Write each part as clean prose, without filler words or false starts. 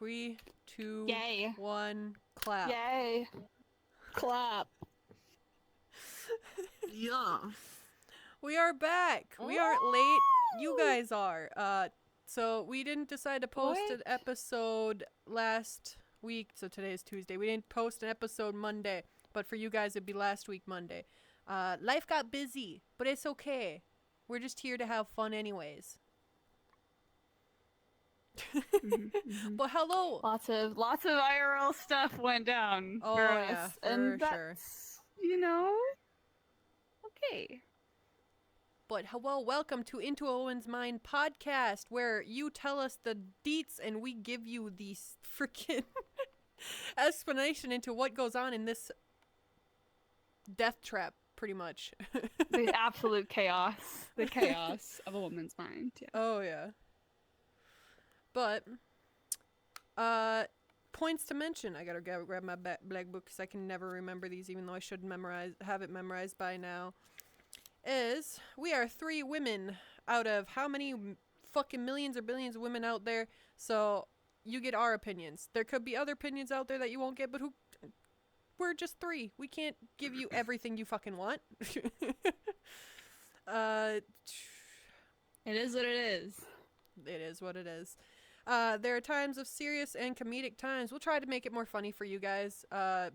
3, 2, Yay. 1, clap. Yay. Clap. Yeah. We are back. We aren't late. You guys are. So we didn't decide to post an episode last week. So today is Tuesday. We didn't post an episode Monday, but for you guys it'd be last week Monday. Life got busy, but it's okay. We're just here to have fun anyways. But hello. Lots of IRL stuff went down for us, yeah, for and sure. that's, you know, okay. But hello, welcome to Into a Woman's Mind podcast, where you tell us the deets and we give you the freaking explanation into what goes on in this death trap, pretty much. The absolute chaos. The chaos of a woman's mind. Yeah. Oh, yeah. But, points to mention. I gotta grab my black book because I can never remember these, even though I should have it memorized by now. Is we are 3 women out of how many fucking millions or billions of women out there, so you get our opinions. There could be other opinions out there that you won't get, but we're just 3. We can't give you everything you fucking want. It is what it is. It is what it is. There are times of serious and comedic times. We'll try to make it more funny for you guys,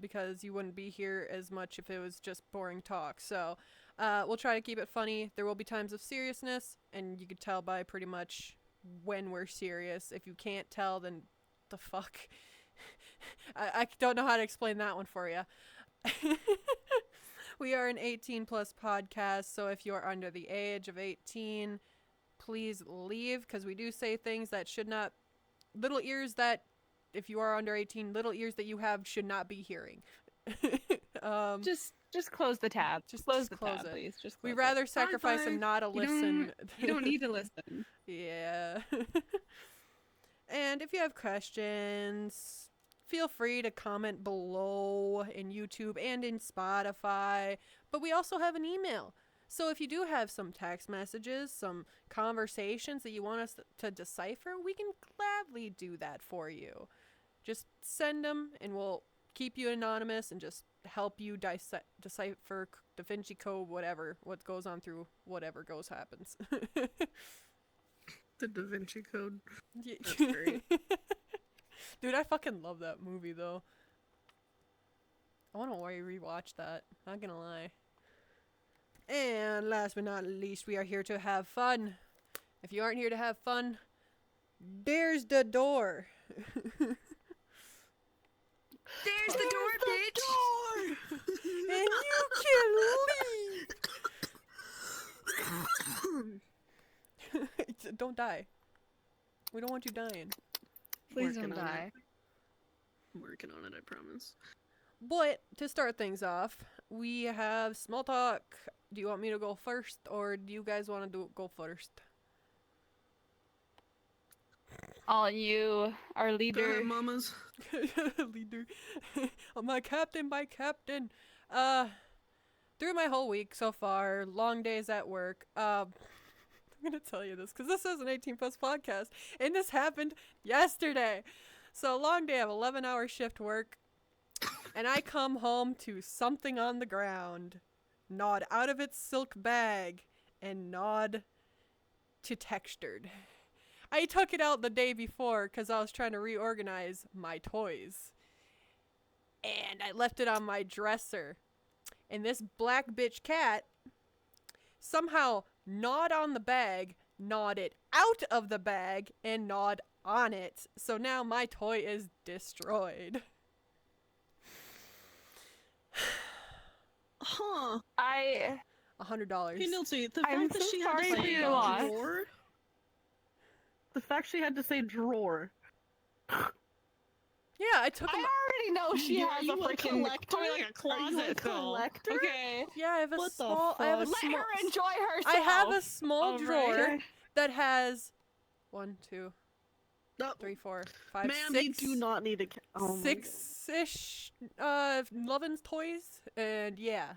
because you wouldn't be here as much if it was just boring talk. So, we'll try to keep it funny. There will be times of seriousness, and you can tell by pretty much when we're serious. If you can't tell, then the fuck. I don't know how to explain that one for you. We are an 18 plus podcast, so if you're under the age of 18, please leave, because we do say things that should not, little ears that, if you are under 18, little ears that you have should not be hearing. Just close the tab. Just close the tab, it. please. Just We'd close rather it. sacrifice and not a listen. You don't need to listen. Yeah. And if you have questions, feel free to comment below in YouTube and in Spotify. But we also have an email. So if you do have some text messages, some conversations that you want us to decipher, we can gladly do that for you. Just send them and we'll keep you anonymous and just help you decipher Da Vinci Code, whatever, what goes on through whatever happens. The Da Vinci Code. Yeah. That's great. Dude, I fucking love that movie, though. I want to rewatch that. Not gonna lie. And last but not least, we are here to have fun. If you aren't here to have fun, there's the door. There's the door, bitch! And you can leave. Don't die. We don't want you dying. Please don't Working on die. I'm working on it, I promise. But to start things off, we have small talk. Do you want me to go first, or do you guys want to go first? All you, our Go leader. ahead, mamas. Leader. Oh, my captain. Through my whole week so far, long days at work. I'm gonna tell you this because this is an 18 plus podcast, and this happened yesterday. So long day of 11-hour shift work, and I come home to something on the ground, gnawed out of its silk bag, and gnawed to textured. I took it out the day before because I was trying to reorganize my toys. And I left it on my dresser. And this black bitch cat somehow gnawed on the bag, gnawed it out of the bag, and gnawed on it. So now my toy is destroyed. Huh. I $100. Hey, Nilty, the I'm fact that so she had sorry to for say your loss. drawer. The fact she had to say drawer. Yeah, I took them. already know she Yeah, has a you a freaking collector? probably like a Are you a closet full. collector? Okay. Yeah, I have a What the small. I have a fuck? Let small. her enjoy herself. I have a small All drawer right. that has 1, 2, No, 3, 4, 5, ma'am, 6. you do not need a. Oh my God. 6-ish Lovin's toys, and yeah.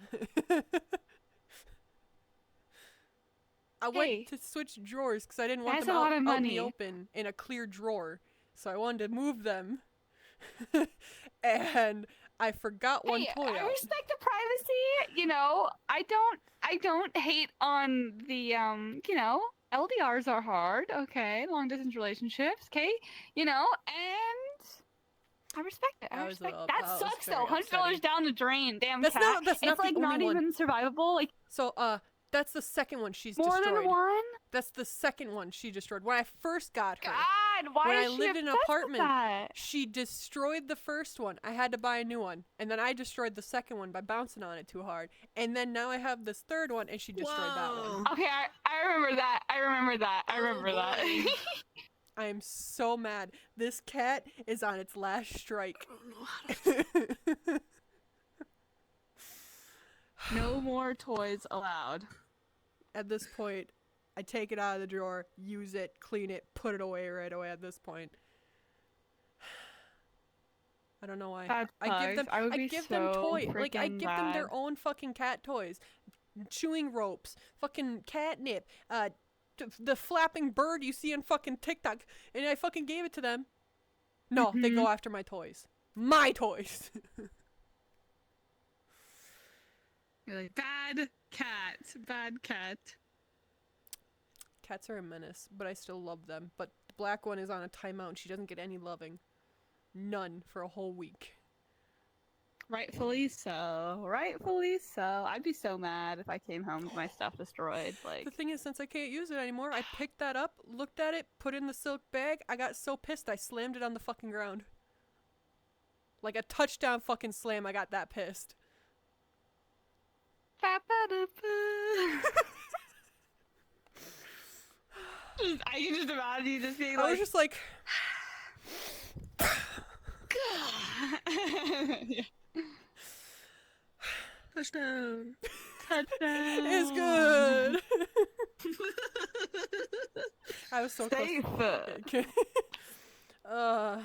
I Hey. went to switch drawers because I didn't want That's them a lot of out in the money. open in a clear drawer. So I wanted to move them. And I forgot one toy I out. respect the privacy. I don't hate on the LDRs are hard. Okay, long distance relationships. Okay, and I respect it. That was a little- that that was sucks very though. $100 upsetting. down the drain. Damn That's cat. not It's the like not only one. even survivable. Like So that's the second one she's more destroyed. than one. That's the second one she destroyed. When I first got her, God, why when is I she lived in an obsessed with apartment, that? she destroyed the first one. I had to buy a new one. And then I destroyed the second one by bouncing on it too hard. And then now I have this third one and she destroyed that one. Okay, I remember that. I remember that. boy. I am so mad. This cat is on its last strike. No more toys allowed. At this point, I take it out of the drawer, use it, clean it, put it away right away at this point. I don't know why. That I give them sucks. I would I be give them so toys. Like I freaking give them their mad. own fucking cat toys. Chewing ropes, fucking catnip, the flapping bird you see on fucking TikTok, and I fucking gave it to them. No, they go after my toys. My toys. You're like, bad cat. Cats are a menace, but I still love them. But the black one is on a timeout and she doesn't get any loving. None for a whole week. Rightfully so. Rightfully so. I'd be so mad if I came home with my stuff destroyed. Like, The thing is, since I can't use it anymore, I picked that up, looked at it, put it in the silk bag. I got so pissed I slammed it on the fucking ground. Like a touchdown fucking slam, I got that pissed. I can just imagine you just being I was like, just like, yeah. Touchdown. Touchdown. it's good. I was so close. Safe. I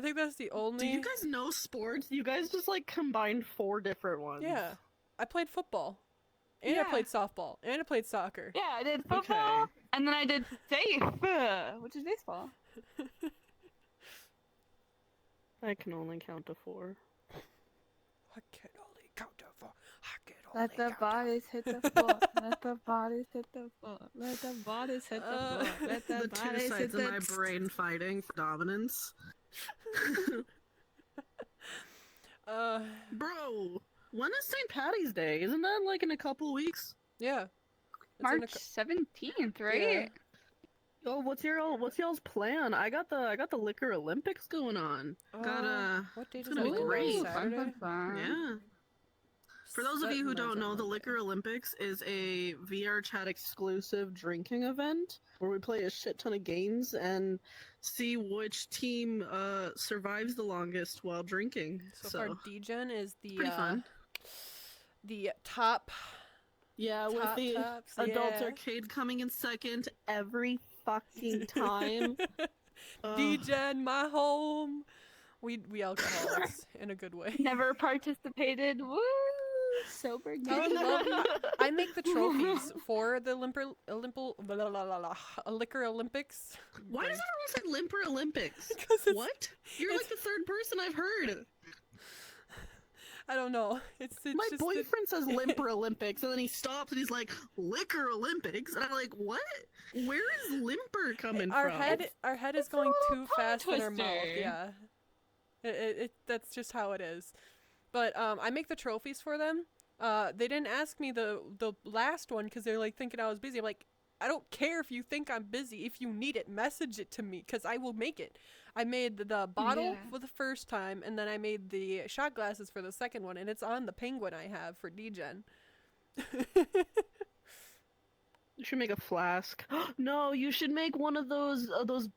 think that's the only. Do you guys know sports? You guys just like combined 4 different ones. Yeah, I played football, and I Yeah. played softball, and I played soccer. Yeah, I did football, Okay. and then I did safe, which is baseball. I can only count to 4. I can only count to 4. I can Let only the count bodies hit the floor. Let the bodies hit the floor. Let the bodies hit the floor. Let the, The two bodies hit sides of the my brain fighting for dominance. Bro, when is St. Patty's Day? Isn't that like in a couple weeks? yeah. It's in a March cou- 17th, right? Yeah. Oh, what's y'all's plan? I got the Liquor Olympics going on. What date it's is gonna that? be great. Saturday? Yeah. For those of you who Mine's don't on know, the Monday. Liquor Olympics is a VR chat exclusive drinking event where we play a shit ton of games and see which team survives the longest while drinking. So far, D-Gen is the pretty fun. the top. Yeah, with Top the tops, adult yeah. arcade coming in second every fucking time. Ugh. D-Gen, my home. We alcoholics in a good way. Never participated. Woo! Sober I would game. love. I make the trophies for the Liquor Olympics. Why does everyone say Limper Olympics? 'Cause it's- What? You're like the third person I've heard. I don't know. It's My just the- boyfriend says Limper Olympics, and then he stops and he's like, Liquor Olympics? And I'm like, what? Where is Limper coming our from? head is it's a going little too fast in our mouth. twister. Yeah, that's just how it is. But I make the trophies for them. They didn't ask me the last one because they're like thinking I was busy. I'm like, I don't care if you think I'm busy. If you need it, message it to me because I will make it. I made the bottle Yeah. for the first time, and then I made the shot glasses for the second one, and it's on the penguin I have for D-Gen. You should make a flask. No, you should make one of those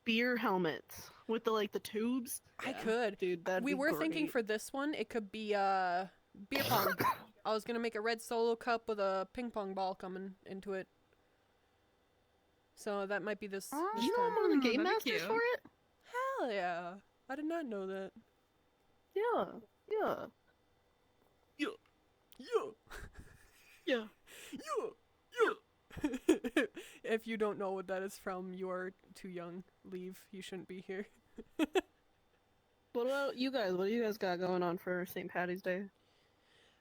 beer helmets with the tubes. I could. Dude, that'd We be were thinking great. for this one, it could be beer pong. I was gonna make a red solo cup with a ping pong ball coming into it. So that might be this. Oh. this You know I'm one of the game that'd be masters cute. for it? Hell yeah! I did not know that. Yeah. Yeah. Yeah. Yeah. If you don't know what that is from, you are too young. Leave. You shouldn't be here. What about you guys? What do you guys got going on for St. Patty's Day?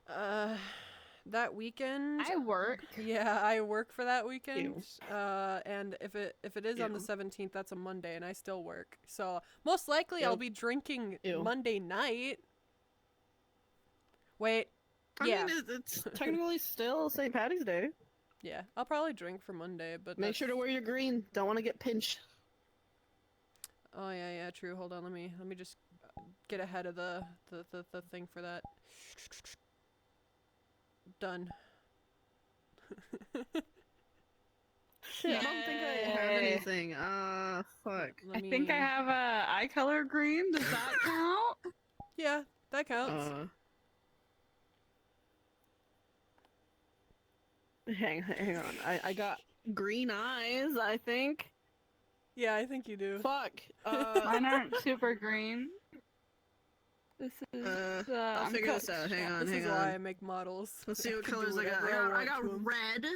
That weekend. I work. Yeah, I work for that weekend. Ew. And if it is on the Ew. 17th, that's a Monday, and I still work. So most likely I'll Yep. be drinking Ew. Monday night. Wait. I Yeah. mean, it's technically still St. Patty's Day. Yeah, I'll probably drink for Monday, but Make sure to wear your green. Don't want to get pinched. Oh yeah, true. Hold on, let me just get ahead of the thing for that. Done. Shit, I don't think I have Yay. anything. Fuck. Let I me, think I have a eye color green. Does that count? Yeah, that counts. Hang on. I got green eyes, I think. Yeah, I think you do. Fuck. Mine aren't super green. This is. I'll I'm figure this cooked. out. Hang on, This hang is on. why I make models. Let's see what can do colors I got. whatever I want got to 'em. red.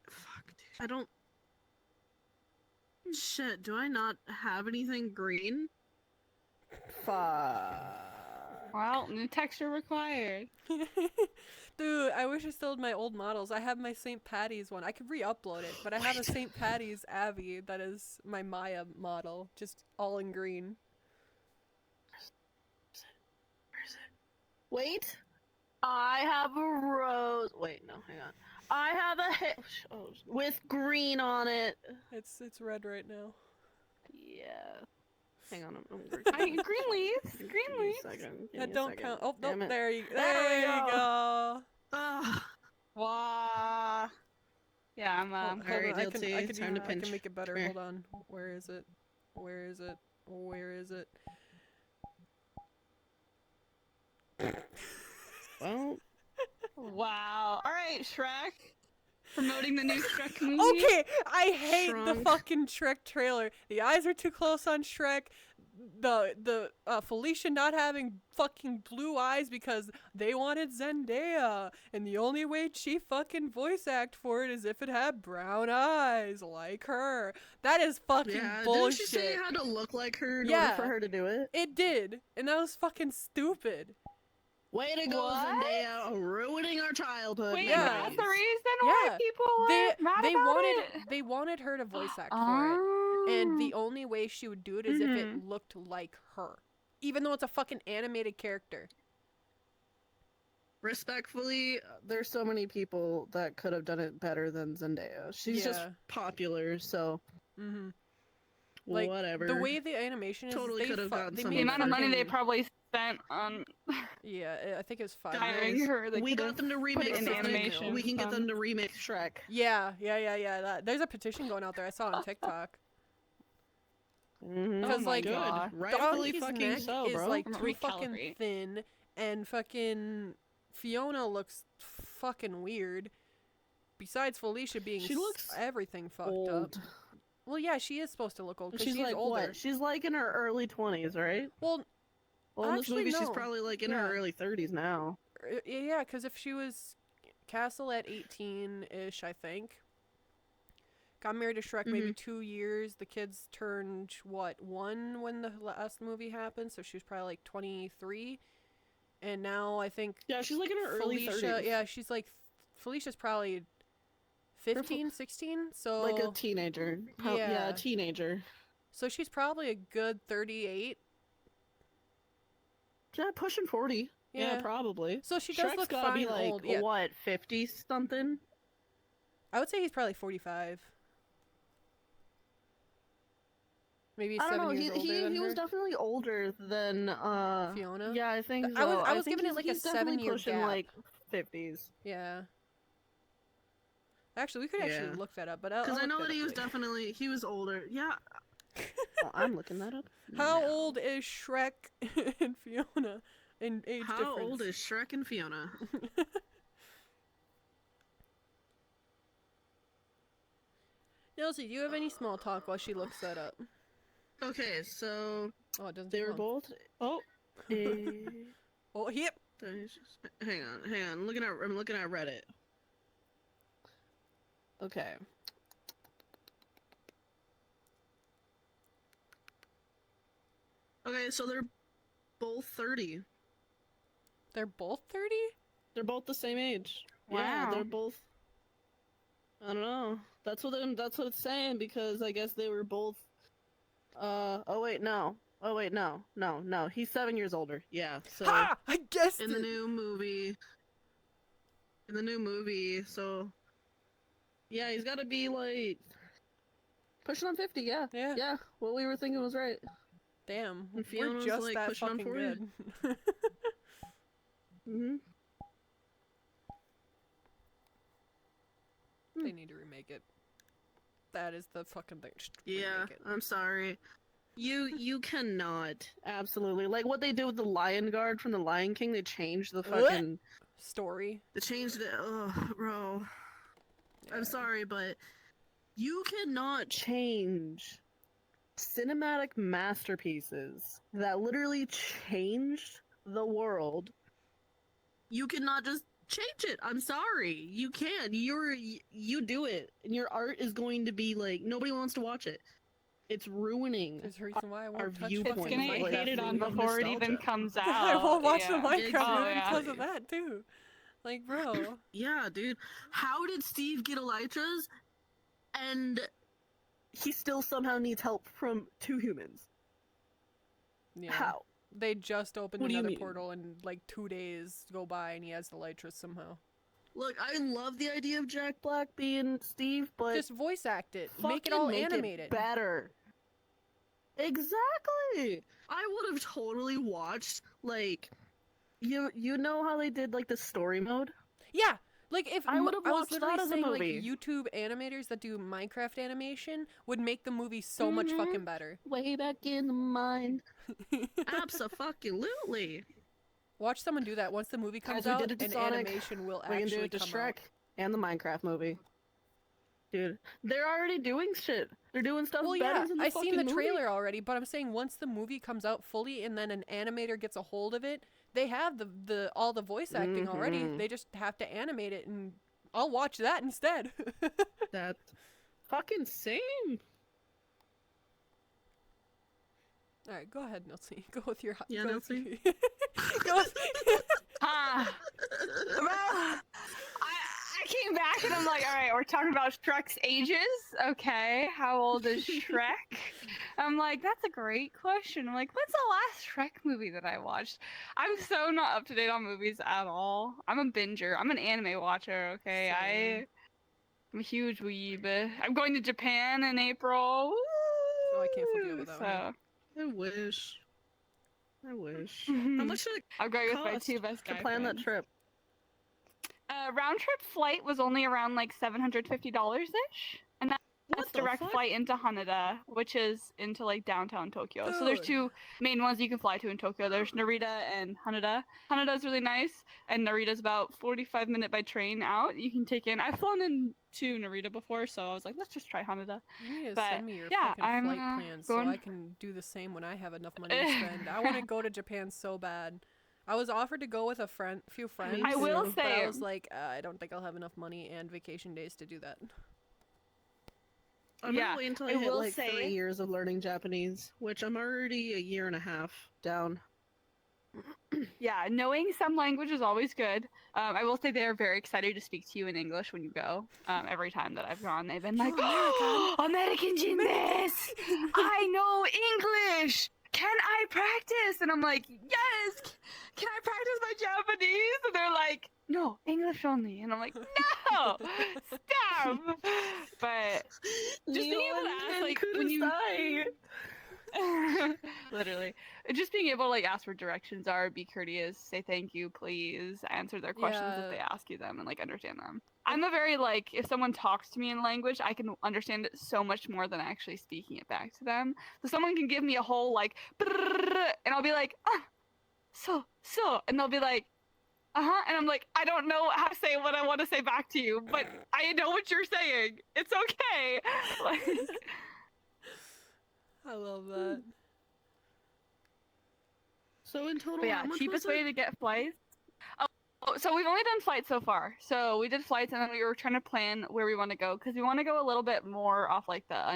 Fuck, dude. I don't. Shit, do I not have anything green? Fuck. Well, new texture required. Dude, I wish I still had my old models. I have my St. Patty's one. I could re-upload it, but I have a St. Patty's Abby that is my Maya model, just all in green. Where is it? Wait. I have a rose. Wait, no, hang on. I have a with green on it. It's red right now. Yeah. Hang on, I'm Green leaves. Green leaves. That don't count. Oh, Damn nope, it. there you There we go. Ugh. Wah. Yeah, I'm. Hold Alright, on, I DLT, can time to I pinch. can make it better. Come here. Hold on. Where is it? Where is it? Where is it? Well, Wow. All right, Shrek. Promoting the new Shrek movie. Okay, I hate the Shrunk. fucking Shrek trailer. The eyes are too close on Shrek. The Felicia not having fucking blue eyes because they wanted Zendaya, and the only way she fucking voice act for it is if it had brown eyes like her. That is fucking yeah, bullshit. didn't she say it had to look like her in Yeah. order for her to do it? It did, and that was fucking stupid. Way to go, What? Zendaya, ruining our childhood. Wait, Yeah. that's the reason Yeah. why people are mad They about wanted it? they wanted her to voice act for it. And the only way she would do it is if it looked like her. Even though it's a fucking animated character. Respectfully, there's so many people that could have done it better than Zendaya. She's just Yeah. popular, so Mm-hmm. Like, whatever. the way the animation is, Totally they could have gotten they some the made amount of money they fucking- probably spent on Yeah, I think it was 5 hiring years. her. They we could've got them to put remake it in Sonic. animation. We can get them to remake Shrek. Yeah. There's a petition going out there. I saw on TikTok. Mm-hmm. Because, my like, Good. God. Rightfully Donkey's fucking neck so, is bro. like I'm too gonna fucking recalibrate. thin, and fucking Fiona looks fucking weird. Besides Felicia being She looks everything fucked up. Old. Well, yeah, she is supposed to look old because She's like older. what? She's like in her early 20s, right? Well, Well, in this Actually, movie, she's no. probably like in Yeah. her early 30s now. yeah, because if she was Castle at 18-ish, I think. Got married to Shrek maybe 2 years. The kids turned, what, 1 when the last movie happened? So she was probably like 23. And now I think Yeah, she's like in her early Felicia, 30s. yeah, she's like, Felicia's probably 15, 16. So, Like a teenager. Yeah, Yeah. a teenager. so she's probably a good 38. Yeah, pushing 40. Yeah, Yeah. probably. So she does Shrek's look gotta fine be like, old. Yeah. what, 50 something? I would say he's probably 45. Maybe I don't 7 know. years older than He was her. definitely older than Fiona? Yeah, I think so. I was think giving it he's- like a he's definitely 7-year pushing gap. like 50s. Yeah. Actually, we could actually Yeah. look that up, but Because I I'll know look that he was up later. definitely older. Yeah. Well, I'm looking that up. How now. old is Shrek and Fiona in age How difference? old is Shrek and Fiona? Nelsie, do you have any small talk while she looks that up? Okay, so Oh, it doesn't. they take were long. both. Oh. eh, Oh, yep. Hang on. I'm looking at Reddit. Okay. Okay, so they're both 30. They're both 30? They're both the same age. Wow. Yeah, they're both. I don't know. That's what it's saying because I guess they were both. Oh wait, no. Oh wait, no. He's 7 years older. Yeah. So Ha! I guessed in the it! new movie. So yeah, he's got to be like pushing on 50. Yeah. Yeah. Yeah. What we were thinking was right. Damn, And we're Fiona's, just like, that pushing on fucking 40. good. Mhm. They need to remake it. That is the fucking thing. Just Yeah. remake it. I'm sorry. You cannot. Absolutely. Like what they did with the Lion Guard from the Lion King, they changed the fucking Story. they changed it. Ugh, bro. Yeah. I'm sorry, but you cannot change cinematic masterpieces that literally changed the world. You cannot just change it. I'm sorry. You can't. You do it, and your art is going to be like nobody wants to watch it. It's ruining. There's a reason why I won't our touch viewpoint. It's fucking gonna get Like, hated on of before it even nostalgia. comes out. I won't watch yeah. the Minecraft Oh, movie yeah. because of that too. Like, bro. Yeah, dude. How did Steve get elytras, and he still somehow needs help from 2 humans? Yeah. How? They just opened What do you another mean? portal and like 2 days go by and he has the Elytra somehow. Look, I love the idea of Jack Black being Steve, but Just voice act it. fucking Make it all animated. better. Exactly. I would have totally watched like you know how they did like the story mode? Yeah. Like if I would've I was watched literally that as a saying movie. like YouTube animators that do Minecraft animation would make the movie so much Mhm. fucking better. Way back in the mind. Absolutely. Watch someone do that once the movie comes As we out did it to and Sonic, animation will We can do actually it to come Shrek out. and the Minecraft movie. Dude, they're already doing shit. They're doing stuff Well, better yeah, than the I've fucking seen the movie. trailer already, but I'm saying once the movie comes out fully and then an animator gets a hold of it, they have the all the voice acting already. Mhm. They just have to animate it, and I'll watch that instead. That's fucking same. All right, go ahead, Nelsie. Go with your Yeah, go with Nelsie? your- go with- Ah. I came back and I'm like, all right, we're talking about Shrek's ages. Okay, how old is Shrek? I'm like, that's a great question. I'm like, when's the last Shrek movie that I watched? I'm so not up to date on movies at all. I'm a binger. I'm an anime watcher. Okay, Same. I'm a huge weeb. I'm going to Japan in April. Oh, I can't flip you over that one. So I wish. How much should it I'm going with my cost 2 best to guy plan that friends. trip? Round trip flight was only around like $750 ish, and that's What the direct fuck? flight into Haneda, which is into like downtown Tokyo. So there's Dude. 2 main ones you can fly to in Tokyo. There's Narita and Haneda. Haneda's really nice, and Narita's about 45-minute by train out. You can take in. I've flown into Narita before, so I was like, let's just try Haneda. You need to But, send me your yeah, fucking I'm, flight plans so going- I can do the same when I have enough money to spend. I want to go to Japan so bad. I was offered to go with a few friends. I will but I say- was like, I don't think I'll have enough money and vacation days to do that. I'm Yeah, gonna wait until I I hit will like 3 say- years of learning Japanese, which I'm already a year and a half down. Yeah, knowing some language is always good. I will say they are very excited to speak to you in English when you go. Every time that I've gone, they've been like, You're American gymnast! I know English! Can I practice? And I'm like, yes! Can I practice my Japanese? And they're like, no, English only. And I'm like, no! Stop! But just being able to ask, like, when you... Literally. Just being able to like ask where directions are, be courteous, say thank you, please, answer their questions Yeah. if they ask you them and like understand them. I'm a very like if someone talks to me in language, I can understand it so much more than actually speaking it back to them. So someone can give me a whole like and I'll be like, so, and they'll be like, and I'm like, I don't know how to say what I want to say back to you, but I know what you're saying. It's okay. Like, I love that. So in total, But yeah, how much cheapest was way it? to get flights. Oh, so we've only done flights so far. So we did flights, and then we were trying to plan where we want to go because we want to go a little bit more off like the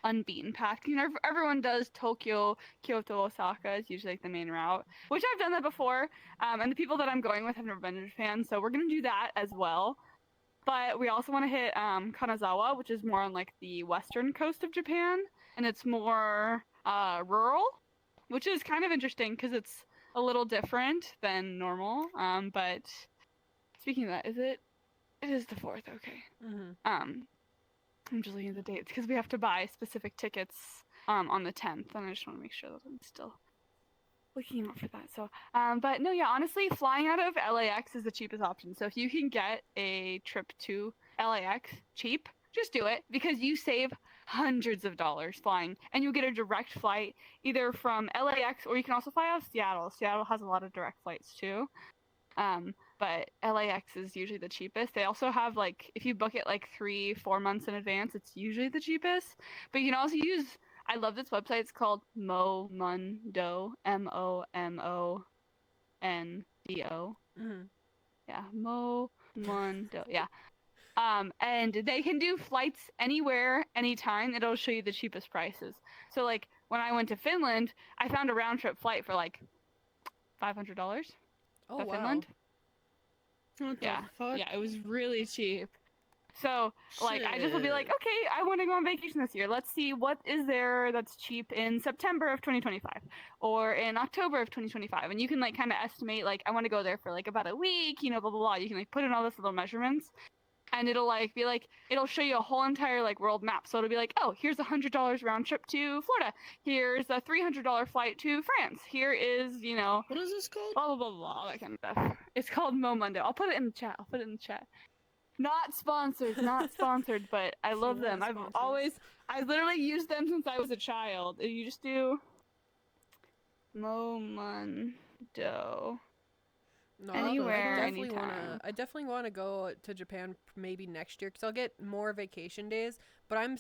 unbeaten path. You know, everyone does Tokyo, Kyoto, Osaka is usually like the main route, which I've done that before. And the people that I'm going with have never been to Japan, so we're gonna do that as well. But we also want to hit Kanazawa, which is more on like the western coast of Japan, and it's more rural, which is kind of interesting because it's a little different than normal. But speaking of that, it is the 4th, okay. Mm-hmm. I'm just looking at the dates because we have to buy specific tickets on the 10th, and I just want to make sure that I'm still looking out for that. So, but no, yeah, honestly, flying out of LAX is the cheapest option. So if you can get a trip to LAX cheap, just do it because you save hundreds of dollars flying, and you get a direct flight either from LAX or you can also fly out of Seattle. Seattle has a lot of direct flights too. But LAX is usually the cheapest. They also have like, if you book it like 3-4 months in advance, it's usually the cheapest. But you can also use, I love this website. It's called Momondo, Momondo. Mm-hmm. Yeah, Momondo. Yeah. And they can do flights anywhere, anytime. It'll show you the cheapest prices. So like when I went to Finland, I found a round trip flight for like $500 Oh, to wow. Finland. What the Yeah, fuck? yeah, it was really cheap. So, like, I just will be like, Shit. okay, I want to go on vacation this year. Let's see what is there that's cheap in September of 2025 or in October of 2025. And you can, like, kind of estimate, like, I want to go there for, like, about a week, you know, blah, blah, blah. You can, like, put in all those little measurements. And it'll, like, be like, it'll show you a whole entire, like, world map. So it'll be like, oh, here's $100 round trip to Florida. Here's a $300 flight to France. Here is, you know, What is this called? blah, blah, blah, blah, all that kind of stuff. It's called Momondo. I'll put it in the chat. Not sponsored, but I love Not them. sponsored. I've literally used them since I was a child. You just do Momondo. No, Anywhere, I definitely want to go to Japan maybe next year because I'll get more vacation days. But I'm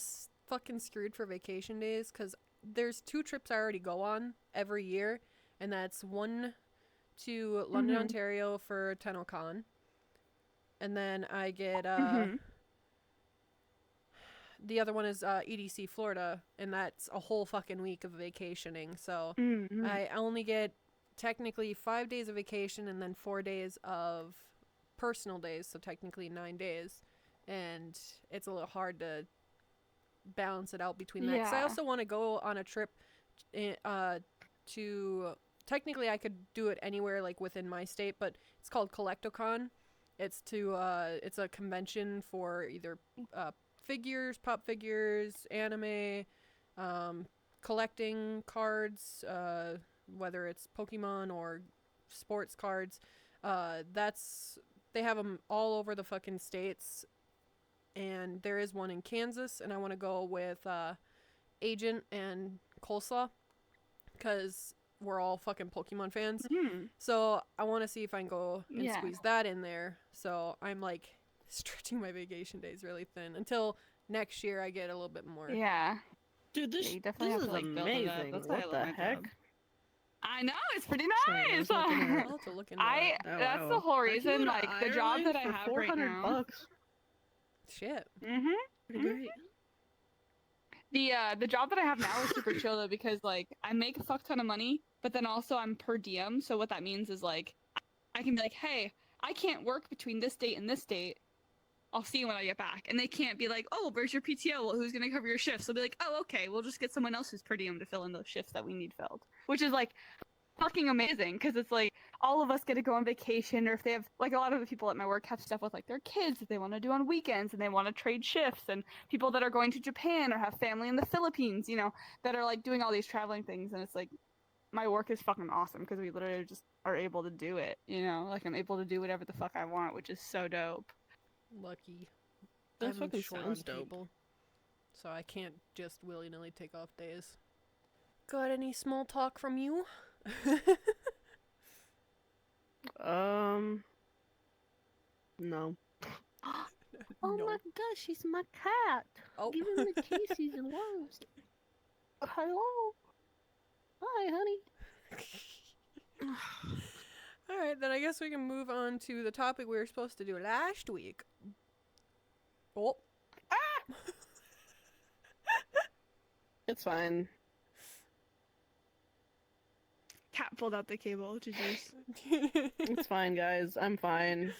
fucking screwed for vacation days because there's 2 trips I already go on every year, and that's one to London, Ontario for TennoCon, and then I get the other one is EDC Florida, and that's a whole fucking week of vacationing. So I only get technically 5 days of vacation and then 4 days of personal days, so technically 9 days, and it's a little hard to balance it out between that. 'Cause I also want to go on a trip to technically I could do it anywhere like within my state, but it's called Collectocon. It's a convention for either figures, pop figures, anime, collecting cards, whether it's Pokemon or sports cards. They have them all over the fucking states, and there is one in Kansas, and I want to go with Agent and Coleslaw because we're all fucking Pokemon fans. So I want to see if I can go and squeeze that in there. So I'm like stretching my vacation days really thin until next year I get a little bit more. Yeah. Dude, this You definitely is have to, like, build it up. amazing. That's why I What love the my heck? job. I know, it's pretty Sorry, I nice. was looking at- I'll have to look into that. Oh, That's wow. the whole I can reason, go to like, the job that I Ireland have for right $400 now. bucks. Shit. Pretty great. The job that I have now is super chill though because like I make a fuck ton of money, but then also I'm per diem. So what that means is like I can be like, hey, I can't work between this date and this date. I'll see you when I get back. And they can't be like, oh, where's your PTO? Well, who's gonna cover your shifts? They'll be like, oh, okay, we'll just get someone else who's per diem to fill in those shifts that we need filled. Which is like fucking amazing because it's like all of us get to go on vacation, or if they have like a lot of the people at my work have stuff with like their kids that they want to do on weekends and they want to trade shifts, and people that are going to Japan or have family in the Philippines, you know, that are like doing all these traveling things. And it's like my work is fucking awesome because we literally just are able to do it, you know, like I'm able to do whatever the fuck I want, which is so dope. Lucky. That I'm fucking short sounds on dope. people, so I can't just willy-nilly take off days. Got any small talk from you? No. Oh Oh No. my gosh, she's my cat. Oh. Give him the kisses and loves. Hello. Hi, honey. All right, then I guess we can move on to the topic we were supposed to do last week. Oh. It's fine. Cat pulled out the cable. GG's. It's fine, guys. I'm fine.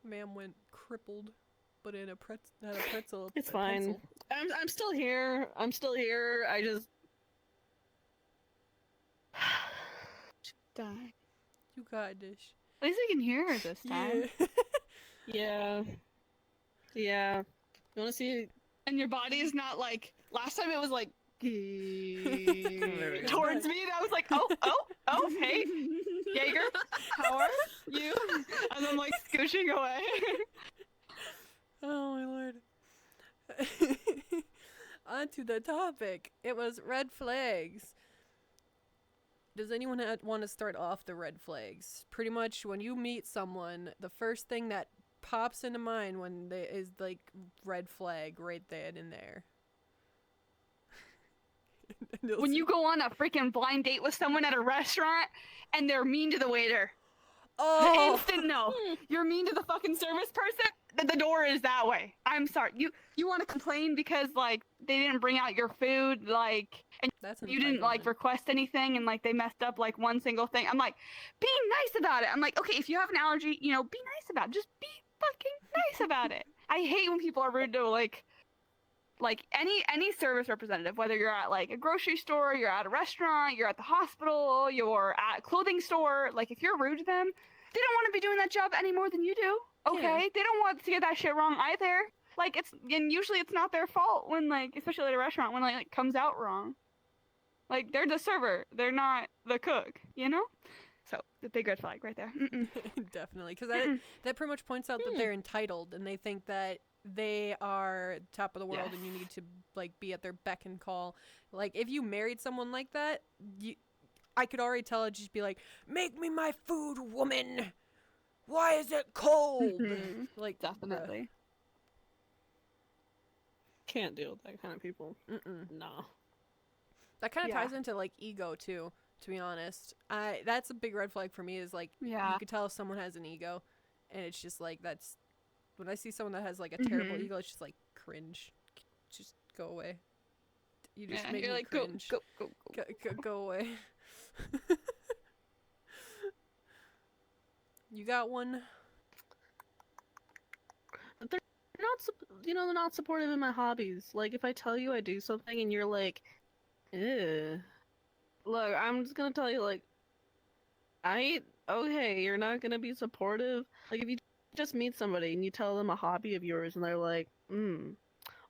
Ma'am went crippled, but in a not a pretzel. It's a fine. pencil. I'm still here. I'm still here. I just Die. You got this. At least I can hear her this time. Yeah. yeah. You want to see? And your body is not like last time. It was like Towards me, and I was like, oh, hey, Jaeger, how are you? And I'm like scooshing away. Oh my lord. On to the topic. It was red flags. Does anyone want to start off the red flags? Pretty much when you meet someone, the first thing that pops into mind when they is like red flag right then and there. When you go on a freaking blind date with someone at a restaurant and they're mean to the waiter. oh Instant no. You're mean to the fucking service person. The door is that way. I'm sorry. You want to complain because like they didn't bring out your food, like, and that's you didn't like entitlement. request anything, and like they messed up like one single thing. I'm like, be nice about it. I'm like, okay, if you have an allergy, be nice about it. Just be fucking nice about it. I hate when people are rude to like any service representative, whether you're at like a grocery store, you're at a restaurant, you're at the hospital, you're at a clothing store. Like if you're rude to them, they don't want to be doing that job any more than you do. Okay, Yeah. they don't want to get that shit wrong either. Like and usually it's not their fault when like, especially at a restaurant, when like comes out wrong. Like they're the server, they're not the cook, So the big red flag right there. Mm-mm. Definitely, because that pretty much points out that they're entitled and they think that they are top of the world and you need to like be at their beck and call. Like if you married someone like that, I could already tell it'd just be like, "Make me my food, woman. Why is it cold?" Mhm. Like Definitely. Can't deal with that kind of people. Mm-mm. No. That kind of Yeah. ties into like ego too. To be honest, that's a big red flag for me. Is like Yeah. you could tell if someone has an ego, and it's just like that's when I see someone that has like a terrible Mhm. ego, it's just like cringe. Just go away. You just Yeah, make you're me like, go, cringe. go, go, go. Go away. You got one? They're not, they're not supportive in my hobbies. Like, if I tell you I do something and you're like, ew. Look, I'm just gonna tell you, like, okay, you're not gonna be supportive. Like, if you just meet somebody and you tell them a hobby of yours and they're like,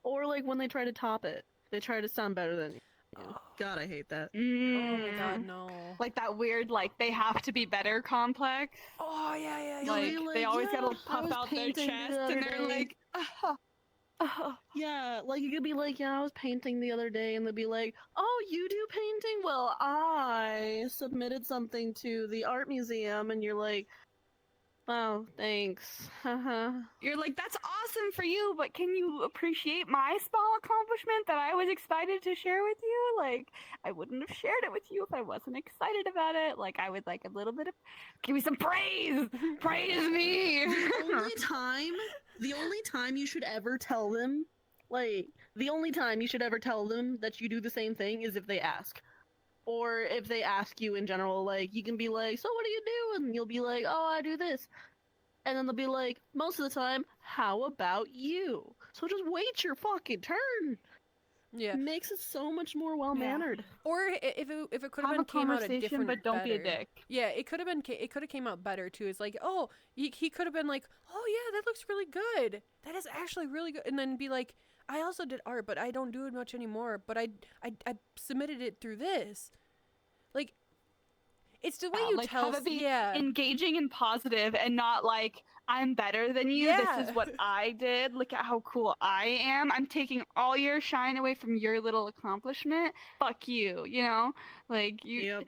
or like when they try to top it, they try to sound better than you. Oh. God, I hate that. Oh my god, Mm. no. Like that weird, like they have to be better complex. Oh yeah, yeah, yeah. Like, be they always "Yeah, gotta I puff was out their painting the chest other and they're day." like, Yeah, like you could be like, yeah, I was painting the other day, and they'll be like, oh, you do painting? Well, I submitted something to the art museum, and you're like, oh, thanks. Haha. You're like, that's awesome for you, but can you appreciate my small accomplishment that I was excited to share with you? Like, I wouldn't have shared it with you if I wasn't excited about it. Like, I would like a little bit of, give me some praise! Praise me! The only time you should ever tell them, like, the only time you should ever tell them that you do the same thing is if they ask. Or if they ask you in general, like, you can be like, so what do you do? And you'll be like, oh, I do this. And then they'll be like, most of the time, how about you? So just wait your fucking turn. Yeah. Makes it so much more well-mannered. Or if it could have Have been a came out a conversation, different, but don't be a better. dick. Yeah, it could have came out better too. It's like, oh, he could have been like, oh yeah, that looks really good. That is actually really good. And then be like, I also did art, but I don't do it much anymore. But I submitted it through this. Like, it's the way you like, tell. have it be Yeah. engaging and positive and not like, I'm better than you. Yeah. This is what I did. Look at how cool I am. I'm taking all your shine away from your little accomplishment. Fuck you, Like, you. Yep.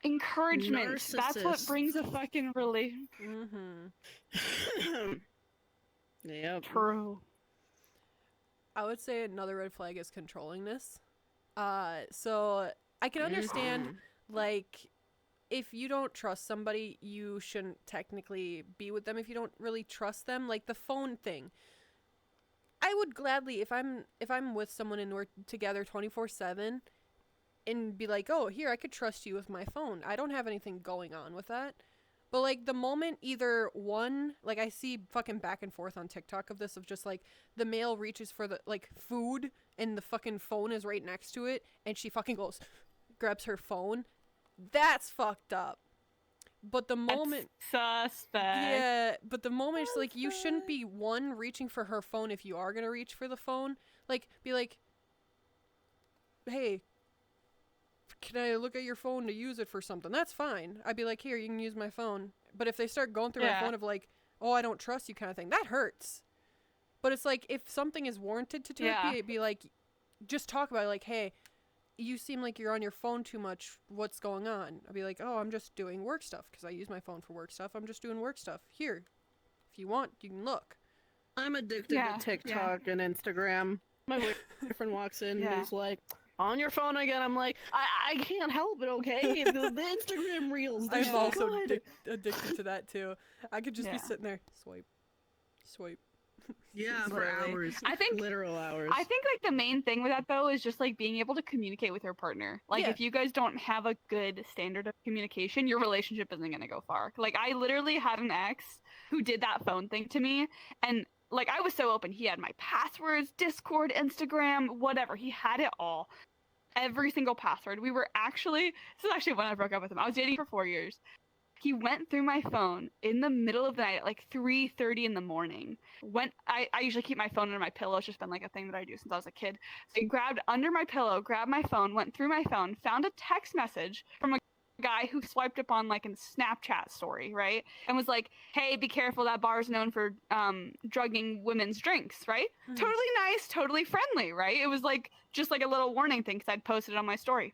Encouragement. That's what Narcissists. brings a fucking relation. Mm-hmm. Yep. True. I would say another red flag is controllingness. So I can understand, like, if you don't trust somebody, you shouldn't technically be with them if you don't really trust them. Like the phone thing. I would gladly, if I'm with someone and we're together 24/7, and be like, oh, here, I could trust you with my phone. I don't have anything going on with that. But, like, the moment either one, like, I see fucking back and forth on TikTok of this, of just, like, the male reaches for the, like, food, and the fucking phone is right next to it, and she fucking grabs her phone. That's fucked up. But the moment... Suspect. Yeah, but the moment, it's like, you shouldn't be, one, reaching for her phone if you are gonna reach for the phone. Like, be like, hey, can I look at your phone to use it for something? That's fine. I'd be like, here, you can use my phone. But if they start going through my phone of like, oh, I don't trust you kind of thing, that hurts. But it's like, if something is warranted to do it, be like, just talk about it, like, hey, you seem like you're on your phone too much. What's going on? I'd be like, oh, I'm just doing work stuff because I use my phone for work stuff. I'm just doing work stuff. Here, if you want, you can look. I'm addicted to TikTok and Instagram. My boyfriend walks in and he's like, on your phone again. I'm like, I can't help it, okay? The Instagram reels. I'm also addicted to that too. I could just be sitting there, swipe. Yeah, for hours. I think literal hours. I think like the main thing with that though is just like being able to communicate with your partner. Like if you guys don't have a good standard of communication, your relationship isn't gonna go far. Like I literally had an ex who did that phone thing to me, and like I was so open. He had my passwords, Discord, Instagram, whatever. He had it all. Every single password. This is actually when I broke up with him. I was dating for 4 years. He went through my phone in the middle of the night at like 3:30 in the morning. I usually keep my phone under my pillow. It's just been like a thing that I do since I was a kid. So he grabbed under my pillow, grabbed my phone, went through my phone, found a text message from a guy who swiped up on like a Snapchat story, right? And was like, hey, be careful, that bar is known for drugging women's drinks, right? Totally nice, totally friendly, right? It was like just like a little warning thing because I'd posted it on my story.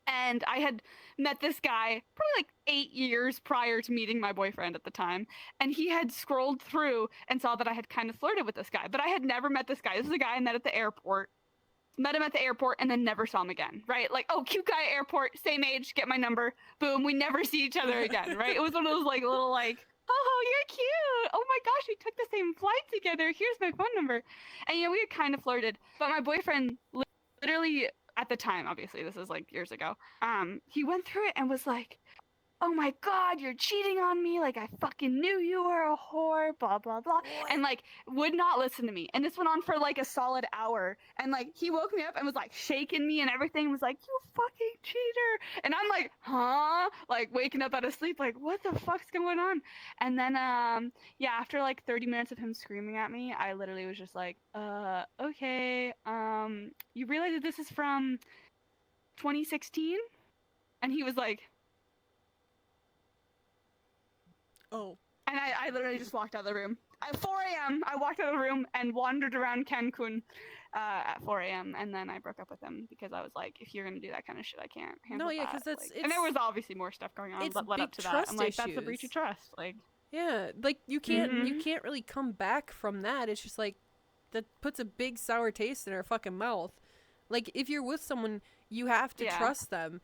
And I had met this guy probably like 8 years prior to meeting my boyfriend at the time. And he had scrolled through and saw that I had kind of flirted with this guy. But I had never met this guy. This is a guy I met at the airport. Met him at the airport and then never saw him again, right? Like, oh, cute guy at airport, same age, get my number. Boom, we never see each other again, right? It was one of those like little like, oh, you're cute. Oh my gosh, we took the same flight together. Here's my phone number. And we had kind of flirted. But my boyfriend literally... at the time, obviously, this is like years ago, he went through it and was like, oh my god, you're cheating on me, like I fucking knew you were a whore, blah blah blah, and like would not listen to me. And this went on for like a solid hour, and like he woke me up and was like shaking me and everything, and was like, you fucking cheater. And I'm like, huh, like waking up out of sleep, like what the fuck's going on? And then after like 30 minutes of him screaming at me, I literally was just like, okay, you realize that this is from 2016? And he was like, oh. And I literally just walked out of the room. At 4 a.m., I walked out of the room and wandered around Cancun at 4 a.m. And then I broke up with him because I was like, if you're going to do that kind of shit, I can't handle that. No, yeah, because that's... Like, and there was obviously more stuff going on that led up to that. I'm like, that's a breach of trust. Like, yeah, like, you can't really come back from that. It's just like, that puts a big sour taste in our fucking mouth. Like, if you're with someone, you have to trust them.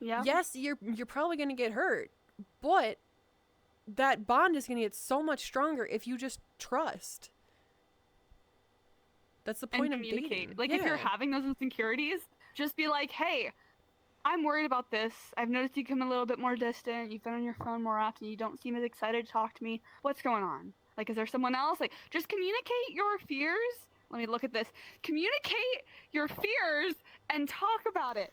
Yes, you're probably going to get hurt. But that bond is going to get so much stronger if you just trust. That's the point of dating. Like, if you're having those insecurities, just be like, hey, I'm worried about this. I've noticed you become a little bit more distant. You've been on your phone more often. You don't seem as excited to talk to me. What's going on? Like, is there someone else? Like, just communicate your fears. Let me look at this. Communicate your fears and talk about it.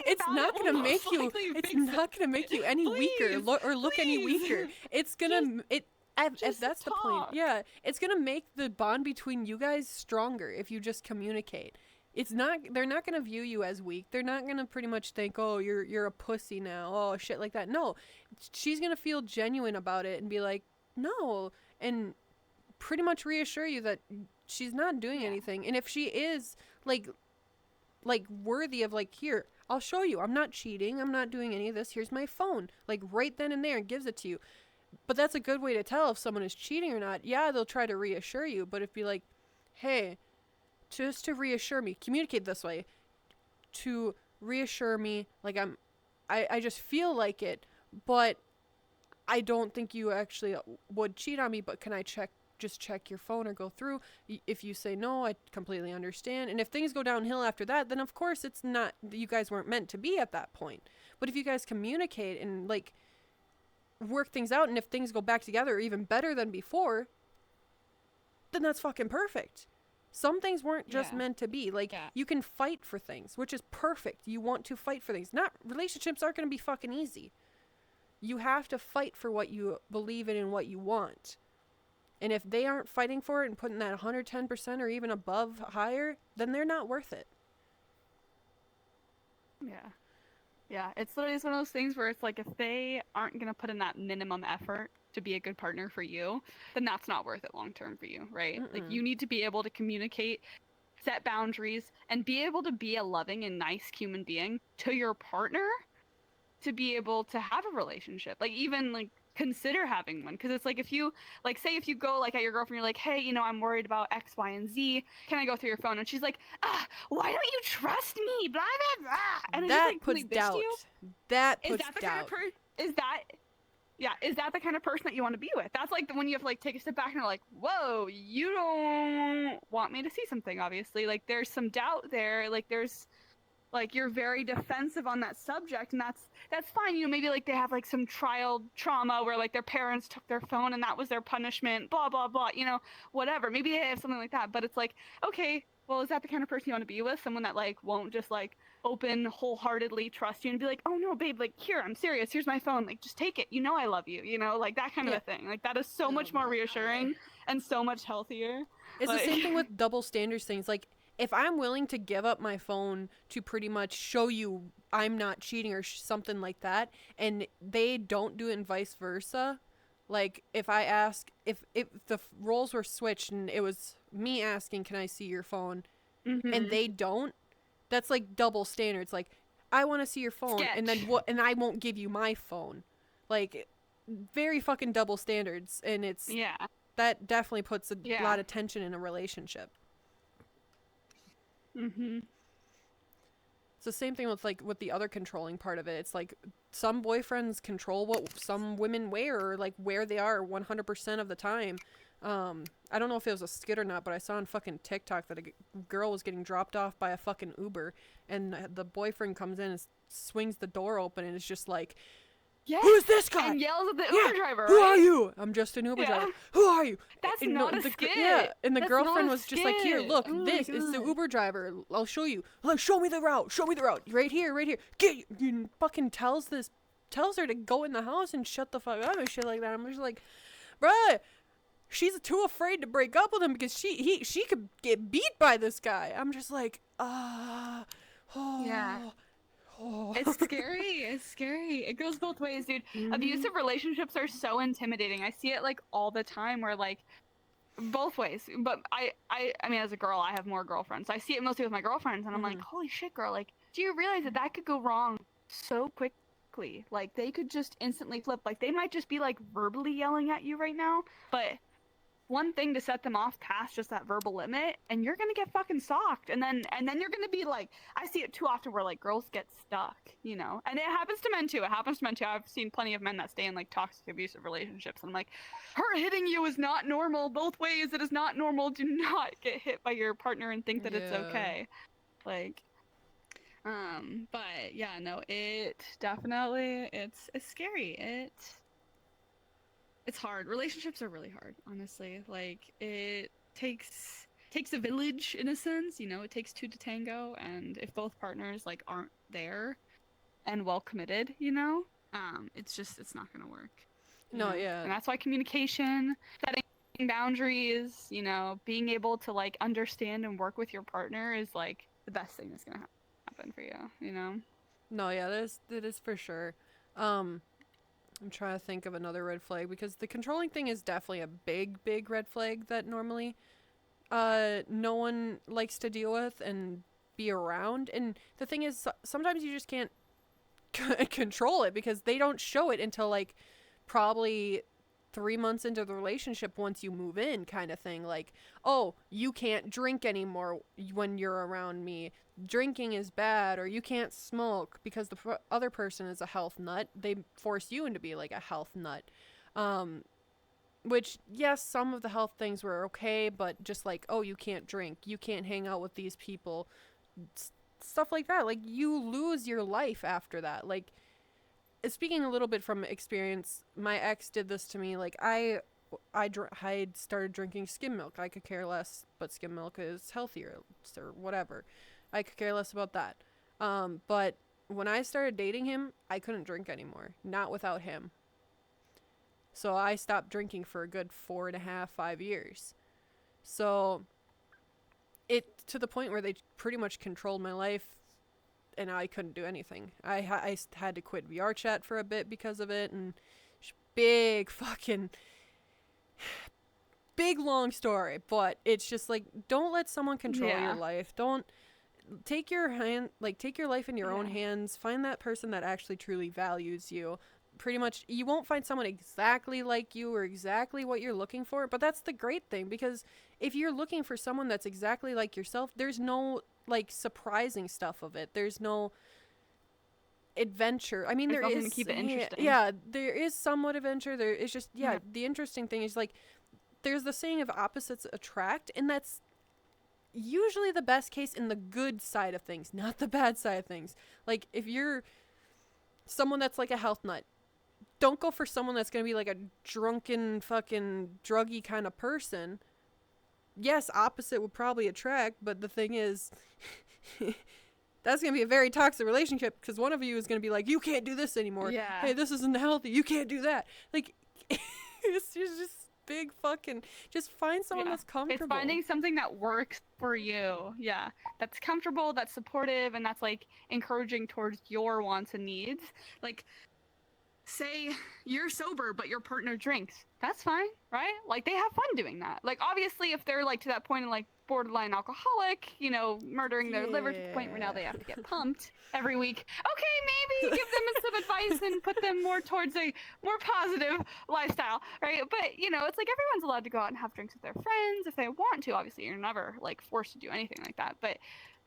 It's not going to make you. It's not going to make you any weaker or look any weaker. It's gonna. If that's the point. Yeah, it's gonna make the bond between you guys stronger if you just communicate. It's not. They're not gonna view you as weak. They're not gonna pretty much think, oh, you're a pussy now. Oh, shit like that. No, she's gonna feel genuine about it and be like, no, and pretty much reassure you that she's not doing anything. And if she is like worthy of like, here, I'll show you. I'm not cheating. I'm not doing any of this. Here's my phone. Like right then and there, and gives it to you. But that's a good way to tell if someone is cheating or not. Yeah, they'll try to reassure you, but if be like, hey, just to reassure me, communicate this way, to reassure me, like I just feel like it, but I don't think you actually would cheat on me, but can I check just check your phone or go through. If you say no, I completely understand. And if things go downhill after that, then of course it's not, you guys weren't meant to be at that point. But if you guys communicate and like work things out, and if things go back together or even better than before, then that's fucking perfect. Some things weren't just meant to be. Like, you can fight for things, which is perfect. You want to fight for things. Not, relationships aren't going to be fucking easy. You have to fight for what you believe in and what you want. And if they aren't fighting for it and putting that 110% or even above higher, then they're not worth it. Yeah. Yeah, it's literally one of those things where it's like, if they aren't going to put in that minimum effort to be a good partner for you, then that's not worth it long term for you, right? Like, you need to be able to communicate, set boundaries, and be able to be a loving and nice human being to your partner to be able to have a relationship. Like, even like consider having one, because it's like, if you like, say if you go like at your girlfriend, you're like, hey, you know, I'm worried about X, Y, and Z, can I go through your phone? And she's like, why don't you trust me, blah blah blah, and that like, puts doubt. That puts doubt. Is that the kind of person that you want to be with? That's like when you have to like take a step back and you're like, whoa, you don't want me to see something, obviously. Like, there's some doubt there. Like, there's like, you're very defensive on that subject, and that's fine. You know, maybe like they have like some child trauma where like their parents took their phone and that was their punishment, blah blah blah, you know, whatever. Maybe they have something like that, but it's like, okay, well, is that the kind of person you want to be with? Someone that like won't just like open wholeheartedly trust you and be like, oh no, babe, like, here, I'm serious, here's my phone, like, just take it, you know I love you, you know, like that kind of a thing. Like, that is so much more reassuring and so much healthier. It's like, the same thing with double standards things. Like, if I'm willing to give up my phone to pretty much show you I'm not cheating or something like that, and they don't do it and vice versa, like, if I ask, if the roles were switched and it was me asking, can I see your phone, and they don't, that's like double standards. Like, I want to see your phone, and then what? And I won't give you my phone. Like, very fucking double standards, and it's that definitely puts a lot of tension in a relationship. It's the same thing with like with the other controlling part of it. It's like some boyfriends control what some women wear, or like where they are 100% of the time. I don't know if it was a skit or not, but I saw on fucking TikTok that a girl was getting dropped off by a fucking Uber, and the boyfriend comes in and swings the door open, and it's just like, who's this guy? And yells at the Uber driver, Who are you? I'm just an Uber driver. Who are you? That's not a skit. Yeah, and the That's girlfriend not a was just like, here, look, this is the Uber driver. I'll show you. Like, show me the route. Show me the route. Right here, right here. You fucking tells her to go in the house and shut the fuck up and shit like that. I'm just like, bruh, she's too afraid to break up with him because she could get beat by this guy. I'm just like, It's scary. It's scary. It goes both ways, dude. Abusive relationships are so intimidating. I see it like all the time where like both ways. But I mean, as a girl, I have more girlfriends. So I see it mostly with my girlfriends, and I'm like, holy shit, girl, like, do you realize that could go wrong so quickly? Like, they could just instantly flip. Like, they might just be like verbally yelling at you right now, but one thing to set them off past just that verbal limit, and you're gonna get fucking socked, and then you're gonna be like, I see it too often where like girls get stuck, you know, and it happens to men too. I've seen plenty of men that stay in like toxic abusive relationships, and I'm like, her hitting you is not normal. Both ways, it is not normal. Do not get hit by your partner and think that it's okay. Like, but yeah, no, it definitely, it's scary. It's hard. Relationships are really hard, honestly. Like, it takes a village in a sense, you know, it takes two to tango, and if both partners like aren't there and well committed, you know, it's not gonna work. No, yeah. And that's why communication, setting boundaries, you know, being able to like understand and work with your partner is like the best thing that's gonna happen for you, you know? No, yeah, that is for sure. I'm trying to think of another red flag, because the controlling thing is definitely a big red flag that normally no one likes to deal with and be around. And the thing is, sometimes you just can't control it because they don't show it until like probably 3 months into the relationship, once you move in, kind of thing. Like, oh, you can't drink anymore when you're around me. Drinking is bad, or you can't smoke because the other person is a health nut. They force you into be like a health nut. which, yes, some of the health things were okay, but just like, oh, you can't drink, you can't hang out with these people, stuff like that. Like, you lose your life after that. Like, speaking a little bit from experience, my ex did this to me. Like, I started drinking skim milk. I could care less, but skim milk is healthier or whatever. I could care less about that. But when I started dating him, I couldn't drink anymore. Not without him. So I stopped drinking for a good 4.5, 5 years. So it to the point where they pretty much controlled my life, and I couldn't do anything. I had to quit VR chat for a bit because of it, and big fucking big long story. But it's just like, don't let someone control your life. Don't take your life in your own hands. Find that person that actually truly values you. Pretty much, you won't find someone exactly like you or exactly what you're looking for, but that's the great thing, because if you're looking for someone that's exactly like yourself, there's no like surprising stuff of it. There's no adventure. I mean, There's there nothing is to keep it interesting. yeah, there is somewhat adventure. There is just the interesting thing is, like, there's the saying of opposites attract, and that's usually the best case in the good side of things, not the bad side of things. Like, if you're someone that's like a health nut, don't go for someone that's going to be like a drunken fucking druggy kind of person. Yes, opposite would probably attract, but the thing is, that's going to be a very toxic relationship, because one of you is going to be like, you can't do this anymore. Yeah. Hey, this isn't healthy. You can't do that. Like, it's just big fucking, just find someone that's comfortable. It's finding something that works for you. Yeah. That's comfortable, that's supportive, and that's like encouraging towards your wants and needs. Like, say you're sober but your partner drinks. That's fine, right? Like, they have fun doing that. Like, obviously, if they're like to that point of like borderline alcoholic, you know, murdering their liver to the point where now they have to get pumped every week. Okay, maybe give them some advice and put them more towards a more positive lifestyle, right? But, you know, it's like everyone's allowed to go out and have drinks with their friends if they want to. Obviously, you're never like forced to do anything like that. But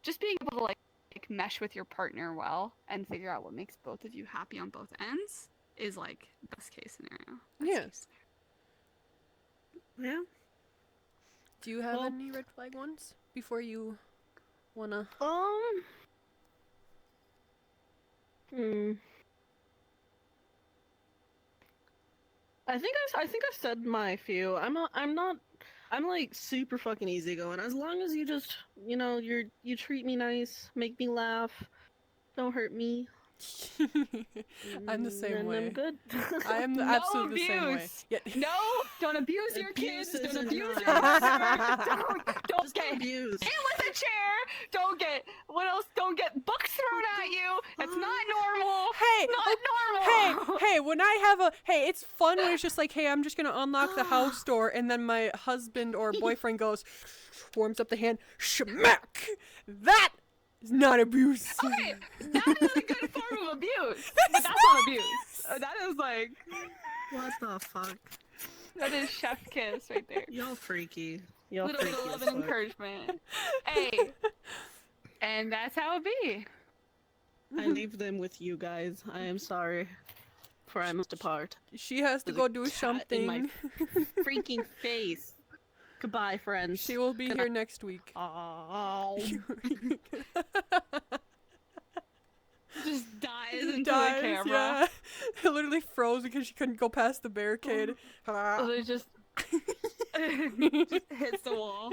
just being able to like mesh with your partner well and figure out what makes both of you happy on both ends is like best case scenario. Yes. Yeah. Do you have any red flag ones before you wanna? I think I've said my few. I'm like super fucking easygoing. As long as you just, you know, you treat me nice, make me laugh, don't hurt me. I'm the same then way. I'm good. I am No absolutely the same way. abuse. Yeah. No, don't abuse your kids. Abuse Don't isn't abuse nice. your husband. Don't Just get abuse. hit with a chair. Don't get what else? Don't get books thrown at you. That's not normal. Hey, Not normal. hey, when I have it's fun when it's just like, hey, I'm just gonna unlock the house door, and then my husband or boyfriend goes, warms up the hand, schmack. That is not abuse. Okay, that is a good form of abuse. But that's not abuse. That is like, What the fuck? that is chef kiss right there. Y'all freaky. Y'all Little bit freaky of as love and fuck. encouragement. Hey, and that's how it be. I leave them with you guys. I am sorry, for I must depart. She has to There's go a do cat something. in my freaking face. Goodbye, friends. She will be here next week. Oh. Just dies into Dies, the camera. yeah. It literally froze because she couldn't go past the barricade. So they just Just hits the wall.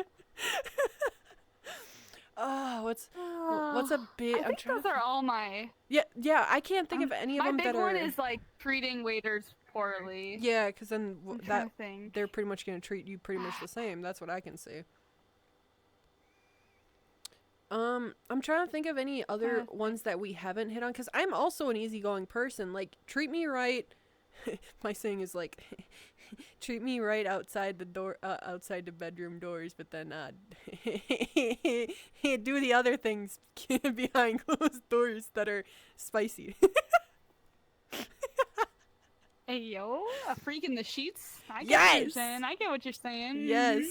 Oh, what's a big? I think those are all my. Yeah. I can't think of any of My them big that one are. is like treating waiters poorly. Yeah, because then I'm trying that to think. they're pretty much gonna treat you pretty much the same. That's what I can see. I'm trying to think of any other ones that we haven't hit on, because I'm also an easygoing person. Like, treat me right. My saying is like, treat me right outside the door, outside the bedroom doors, but then do the other things behind closed doors that are spicy. Hey yo, a freak in the sheets. I get what you're Yes! saying. I get what you're saying. Yes,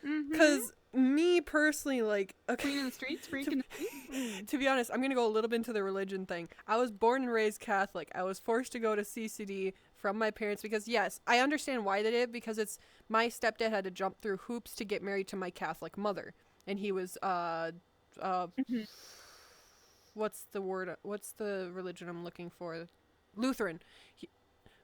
Mhm. because me personally, like, Freak in the streets, freak in the streets. to be honest, I'm gonna go a little bit into the religion thing. I was born and raised Catholic. I was forced to go to CCD from my parents because, yes, I understand why they did, because it's my stepdad had to jump through hoops to get married to my Catholic mother. And he was, Mhm. what's the word? What's the religion I'm looking for? Lutheran.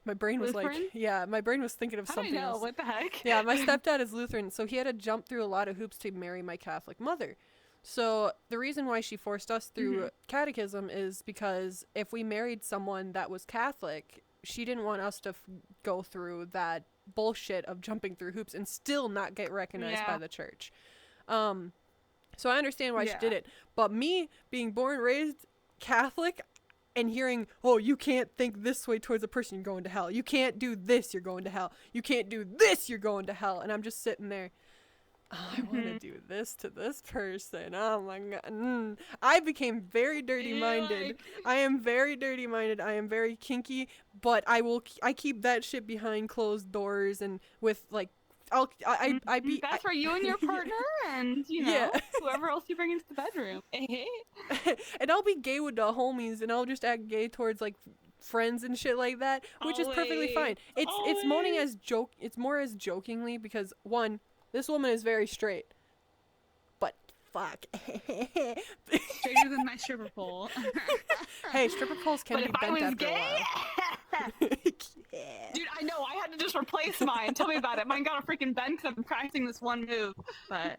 My brain was Lutheran? like, yeah, my brain was thinking of How do I something know? else. What the heck? Yeah, my stepdad is Lutheran, so he had to jump through a lot of hoops to marry my Catholic mother. So the reason why she forced us through catechism is because if we married someone that was Catholic, she didn't want us to go through that bullshit of jumping through hoops and still not get recognized by Yeah. the church. So I understand why she Yeah. did it. But me being born and raised Catholic and hearing, oh, you can't think this way towards a person, you're going to hell. You can't do this, you're going to hell. You can't do this, you're going to hell. And I'm just sitting there, oh, I want to do this to this person. Oh my God. I became very dirty-minded. like- I am very dirty-minded. I am very kinky, but I keep that shit behind closed doors and with like, I be. That's for you and your partner, and Yeah. whoever else you bring into the bedroom. And I'll be gay with the homies, and I'll just act gay towards like friends and shit like that, which is perfectly fine. It's moaning as joke. It's more as jokingly because one, this woman is very straight, but fuck. Straighter than my stripper pole. Hey, stripper poles can But be if I bent was after gay, a while. Yeah. dude, I know I had to just replace mine. Tell me about it. Mine got a freaking bent 'cause I'm practicing this one move. But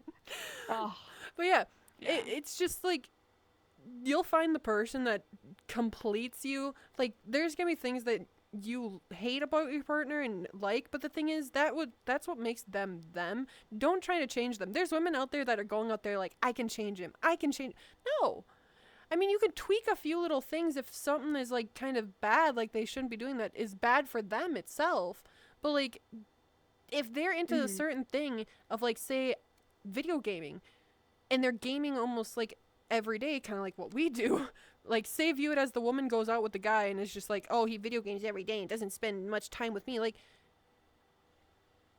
oh, But yeah, Yeah. it's just like you'll find the person that completes you. Like there's gonna be things that you hate about your partner and like, but the thing is that's what makes them them. Don't try to change them. There's women out there that are going out there like, I can change him. I can change. No. I mean, you can tweak a few little things if something is like kind of bad, like they shouldn't be doing that, is bad for them itself. But like if they're into a certain thing of like say video gaming and they're gaming almost like every day, kind of like what we do, like say view it as the woman goes out with the guy and is just like, oh, he video games every day and doesn't spend much time with me. Like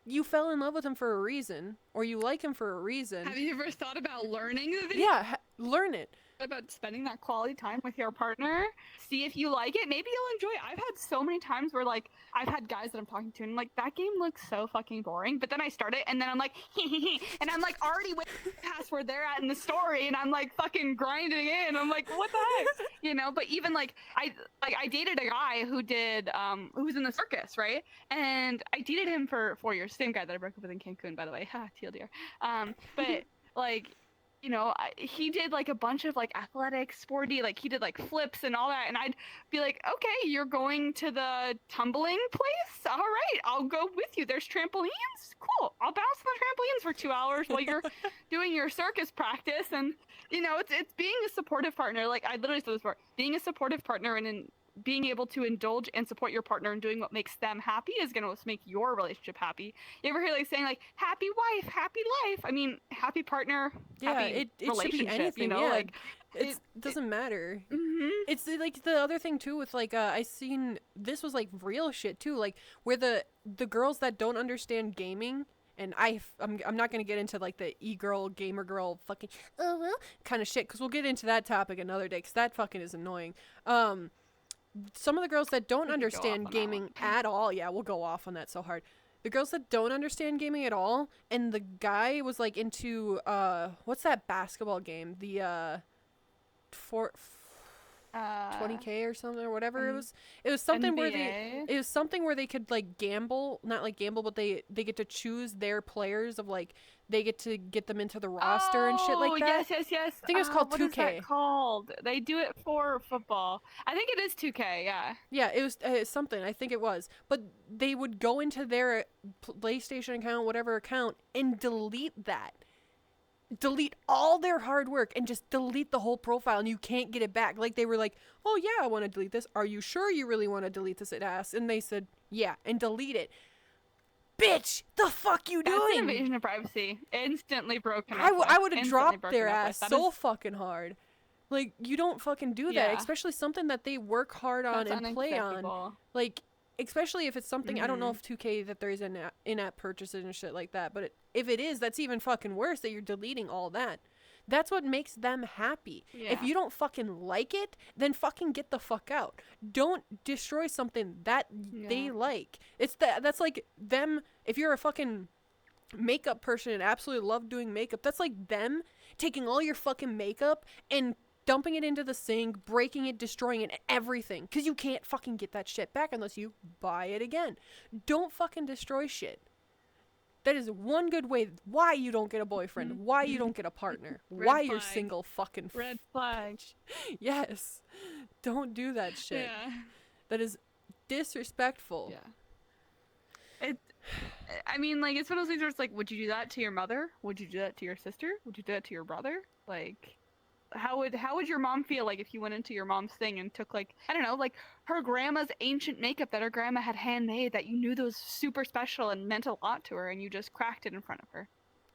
you fell in love with him for a reason, or you like him for a reason. Have you ever thought about learning the video? Yeah, learn it. about spending that quality time with your partner. See if you like it. Maybe you'll enjoy it. I've had so many times where like I've had guys that I'm talking to and like that game looks so fucking boring. But then I start it and then I'm like and I'm like already way past where they're at in the story and I'm like fucking grinding in. I'm like, what the heck? You know, but even like I dated a guy who did who was in the circus, right? And I dated him for 4 years. Same guy that I broke up with in Cancun, by the way. Ha, TLDR. But like you know, he did like a bunch of like athletic, sporty, like he did like flips and all that. And I'd be like, okay, you're going to the tumbling place? All right, I'll go with you. There's trampolines? Cool. I'll bounce on the trampolines for 2 hours while you're doing your circus practice. And, you know, it's being a supportive partner. Like I literally said this before, being a supportive partner and in being able to indulge and support your partner and doing what makes them happy is going to make your relationship happy. You ever hear like saying like happy wife, happy life? I mean, happy partner, Yeah, happy it should be relationship, anything. you know, Yeah, like it doesn't matter. mhm. It's like the other thing too with like I seen this was like real shit too, like where the girls that don't understand gaming. And I'm not gonna get into like the e-girl, gamer girl, fucking kind of shit, because we'll get into that topic another day, because that fucking is annoying. Some of the girls that don't We could go understand off on that gaming one. at all, yeah, we'll go off on that so hard. The girls that don't understand gaming at all, and the guy was like into what's that basketball game? The 20K or something or whatever it was. It was something where they could like gamble, not like gamble, but they get to choose their players of like they get to get them into the roster and shit like that. Yes. I think it was called what is 2K. that called? They do it for football. I think it is 2K. Yeah. Yeah, it was something. I think it was. But they would go into their PlayStation account, whatever account, and delete that. Delete all their hard work and just delete the whole profile, and you can't get it back. Like they were like, "Oh yeah, I want to delete this. Are you sure you really want to delete this?" It asked, and they said, "Yeah," and delete it. Bitch, the fuck you That's an doing? invasion of privacy. Instantly broken. I would have dropped their ass so fucking hard. Like you don't fucking do that, Yeah. especially something that they work hard on and play on. Like, especially if it's something, I don't know if 2K that there's in-app purchases and shit like that, but if it is, that's even fucking worse that you're deleting all that. That's what makes them happy. If Yeah. you don't fucking like it, then fucking get the fuck out. Don't destroy something that they Yeah. like. That's like them. If you're a fucking makeup person and absolutely love doing makeup, that's like them taking all your fucking makeup and dumping it into the sink, breaking it, destroying it, everything. Because you can't fucking get that shit back unless you buy it again. Don't fucking destroy shit. That is one good way why you don't get a boyfriend, why you don't get a partner, Red why you're flag. single fucking Red flag. Yes. Don't do that shit. Yeah. That is disrespectful. Yeah. I mean, like, it's one of those things where it's like, would you do that to your mother? Would you do that to your sister? Would you do that to your brother? Like, how would your mom feel like if you went into your mom's thing and took, like, I don't know, like her grandma's ancient makeup that her grandma had handmade that you knew that was super special and meant a lot to her, and you just cracked it in front of her?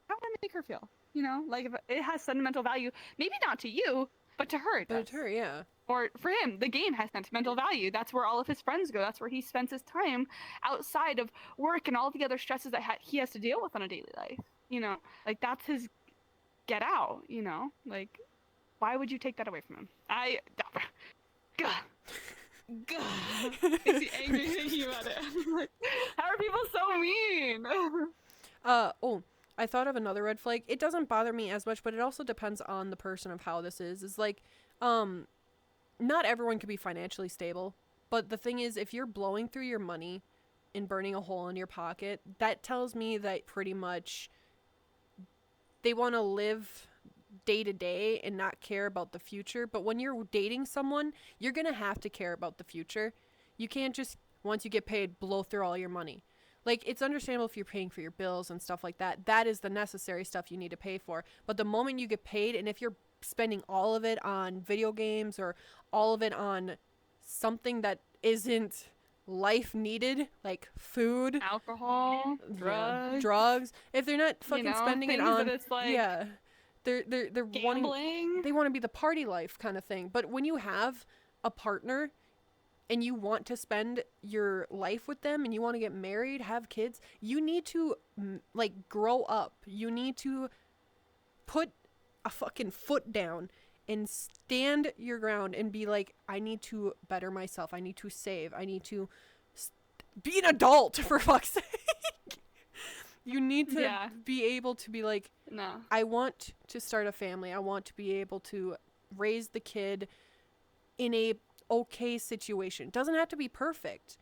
How would it make her feel? You know, like, if it has sentimental value, maybe not to you, but to her it But does. it's her, yeah. Or for him, the game has sentimental value. That's where all of his friends go. That's where he spends his time outside of work and all the other stresses that he has to deal with on a daily life. You know, like, that's his get out, you know? Like, why would you take that away from him? God. Makes me angry thinking about it. Like, how are people so mean? I thought of another red flag. It doesn't bother me as much, but it also depends on the person of how this is. It's like, not everyone can be financially stable. But the thing is, if you're blowing through your money and burning a hole in your pocket, that tells me that pretty much they want to live day to day and not care about the future. But when you're dating someone, you're going to have to care about the future. You can't just, once you get paid, blow through all your money. Like, it's understandable if you're paying for your bills and stuff like that. That is the necessary stuff you need to pay for. But the moment you get paid, and if you're spending all of it on video games or all of it on something that isn't life needed, like food, Alcohol, drugs, if they're not fucking you know, spending it things on, that it's like yeah, they're wanting, Gambling. they want to be the party life kind of thing. But when you have a partner and you want to spend your life with them and you want to get married, have kids, you need to like grow up. You need to put a fucking foot down and stand your ground and be like, I need to better myself. I need to save. I need to be an adult, for fuck's sake. You need to be able to be like, No. I want to start a family. I want to be able to raise the kid in a okay situation. Doesn't have to be perfect.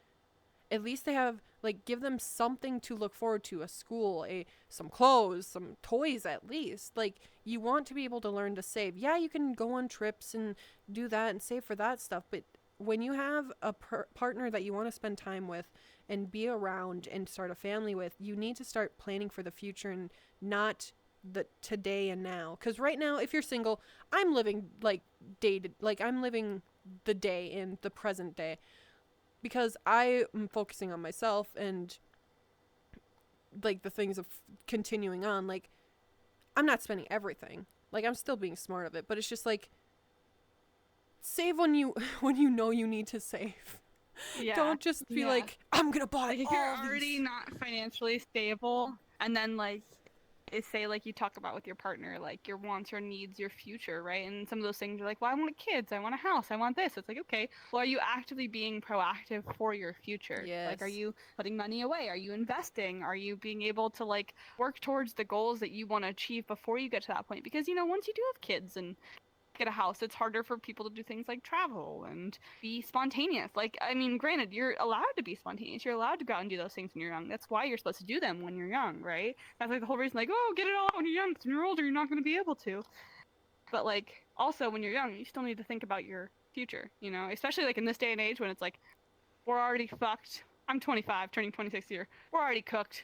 At least they have, like, give them something to look forward to, a school, some clothes, some toys at least. Like, you want to be able to learn to save. Yeah, you can go on trips and do that and save for that stuff, but when you have a partner that you want to spend time with and be around and start a family with, you need to start planning for the future and not the today and now. Because right now, if you're single, I'm living I'm living the day in the present day because I am focusing on myself and like the things of continuing on. Like, I'm not spending everything. Like, I'm still being smart of it, but it's just like, save when you know you need to save. Yeah. Don't just be like, I'm gonna buy Like, if all you're already these. not financially stable, and then, like, say, like, you talk about with your partner, like, your wants, your needs, your future, right? And some of those things are like, well, I want kids, I want a house, I want this. It's like, okay, well, are you actively being proactive for your future? Like, are Yes. you putting money away? Are you investing? Are you being able to, like, work towards the goals that you want to achieve before you get to that point? Because, you know, once you do have kids and get a house, it's harder for people to do things like travel and be spontaneous. Like, I mean, granted, you're allowed to be spontaneous. You're allowed to go out and do those things when you're young. That's why you're supposed to do them when you're young, right? That's like the whole reason, like, oh, get it all out when you're young, because when you're older, you're not going to be able to. But, like, also when you're young, you still need to think about your future, you know? Especially, like, in this day and age when it's like, we're already fucked. I'm 25, turning 26 here. We're already cooked.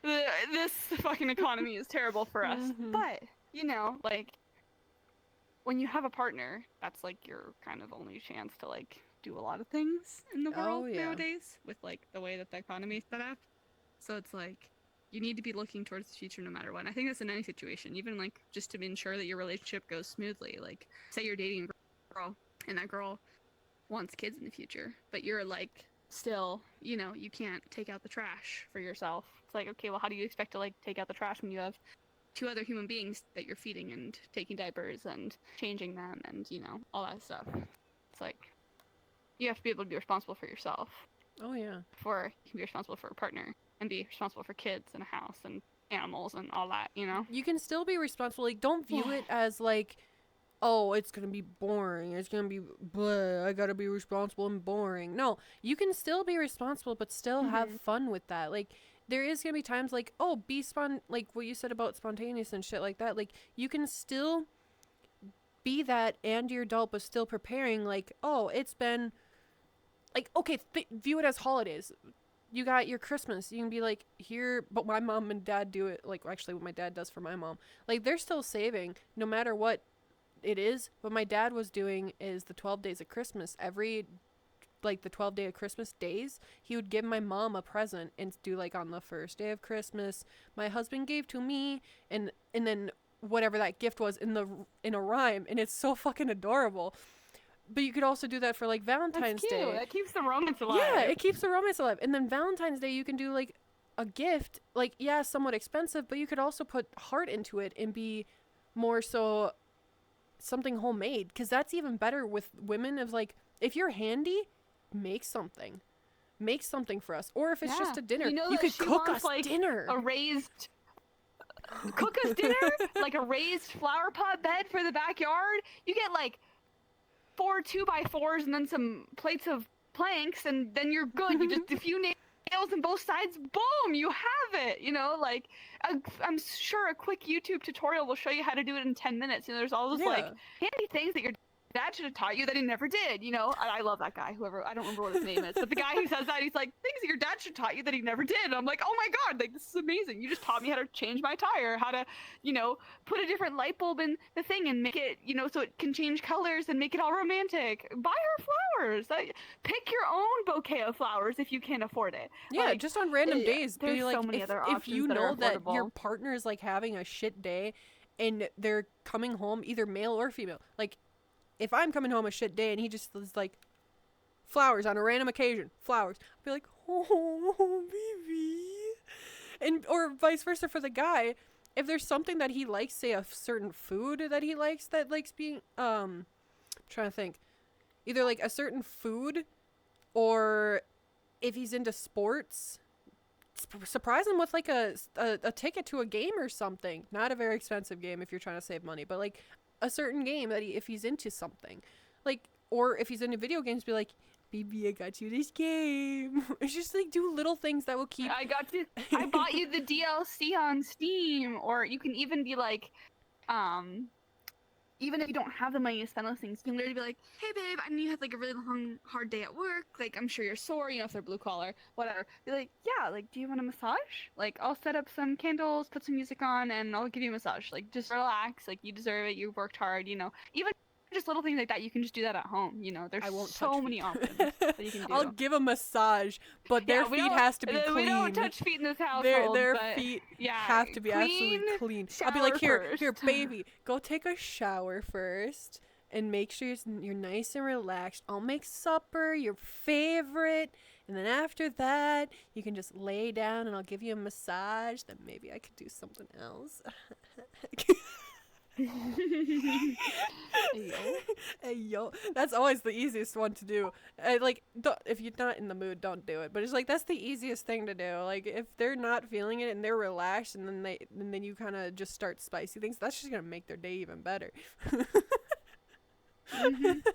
This fucking economy is terrible for us. Mhm. But, you know, like, when you have a partner, that's like your kind of only chance to like do a lot of things in the world nowadays with like the way that the economy is set up. So it's like you need to be looking towards the future no matter what. And I think that's in any situation, even like just to ensure that your relationship goes smoothly. Like, say you're dating a girl and that girl wants kids in the future, but you're like still, you know, you can't take out the trash for yourself. It's like, okay, well, how do you expect to like take out the trash when you have two other human beings that you're feeding and taking diapers and changing them and, you know, all that stuff. It's like, you have to be able to be responsible for yourself Oh yeah. before you can be responsible for a partner and be responsible for kids and a house and animals and all that, you know? You can still be responsible. Like, don't view it as like, oh, it's gonna be boring. It's gonna be blah. I gotta be responsible and boring. No, you can still be responsible, but still have fun with that. Like, there is gonna be times like, oh, like what you said about spontaneous and shit like that. Like, you can still be that and your adult, but still preparing. Like, oh, it's been like, okay, view it as holidays. You got your Christmas. You can be like, here, but my mom and dad do it. Like, actually, what my dad does for my mom. Like, they're still saving no matter what it is. What my dad was doing is the 12 days of Christmas. Every, like, the 12 day of Christmas days, he would give my mom a present and do, like, on the first day of Christmas, my husband gave to me, and then whatever that gift was in a rhyme. And it's so fucking adorable. But you could also do that for, like, Valentine's That's cute. Day. That keeps the romance alive. Yeah, it keeps the romance alive. And then Valentine's Day, you can do, like, a gift. Like, yeah, somewhat expensive, but you could also put heart into it and be more so something homemade. Because that's even better with women of, like, if you're handy, make something. Make something for us. Or if it's just a dinner, you know you that could she cook wants, us like, dinner. a raised cook us dinner, like a raised flower pot bed for the backyard. You get like 4 2x4s and then some plates of planks, and then you're good. You just a few nails on both sides, boom, you have it. You know, like I'm sure a quick YouTube tutorial will show you how to do it in 10 minutes. You know, there's all those like handy things that your dad should have taught you that he never did. You know, I love that guy. Whoever, I don't remember what his name is, but the guy who says that, he's like, things that your dad should have taught you that he never did. And I'm like, oh my god, like this is amazing. You just taught me how to change my tire, how to, you know, put a different light bulb in the thing and make it, you know, so it can change colors and make it all romantic. Buy her flowers. Pick your own bouquet of flowers if you can't afford it. Yeah, Like, just on random days. there's Be like, so many other if you options that are know that your affordable. partner is, like, having a shit day and they're coming home, either male or female, like, if I'm coming home a shit day and he just is like, flowers on a random occasion, flowers, I'll be like, oh, baby. And, or vice versa for the guy. If there's something that he likes, say a certain food that he likes that likes being, trying to think, either like a certain food, or if he's into sports, surprise him with like a ticket to a game or something. Not a very expensive game if you're trying to save money, but like a certain game that if he's into something, like, or if he's into video games, be like, baby, I got you this game. It's just like, do little things that will keep. I bought you the DLC on Steam. Or you can even be like, even if you don't have the money to spend those things, you can literally be like, hey babe, I know you had like a really long, hard day at work. Like, I'm sure you're sore, you know, if they're blue collar, whatever. Be like, yeah, like, do you want a massage? Like, I'll set up some candles, put some music on, and I'll give you a massage. Like, just relax. Like, you deserve it. You worked hard, you know. Even just little things like that, you can just do that at home, you know. There's so many options that you can do. I'll give a massage, but their feet has to be clean. We don't touch feet in this household. Their but feet yeah, have to be clean, absolutely clean. I'll be like, here, first. baby, go take a shower first and make sure you're nice and relaxed. I'll make supper, your favorite, and then after that, you can just lay down and I'll give you a massage. Then maybe I could do something else. Hey, yo. That's always the easiest one to do. Like, if you're not in the mood, don't do it. But it's like, that's the easiest thing to do. Like, if they're not feeling it and they're relaxed, and then you kind of just start spicy things, that's just gonna make their day even better. Give them a little,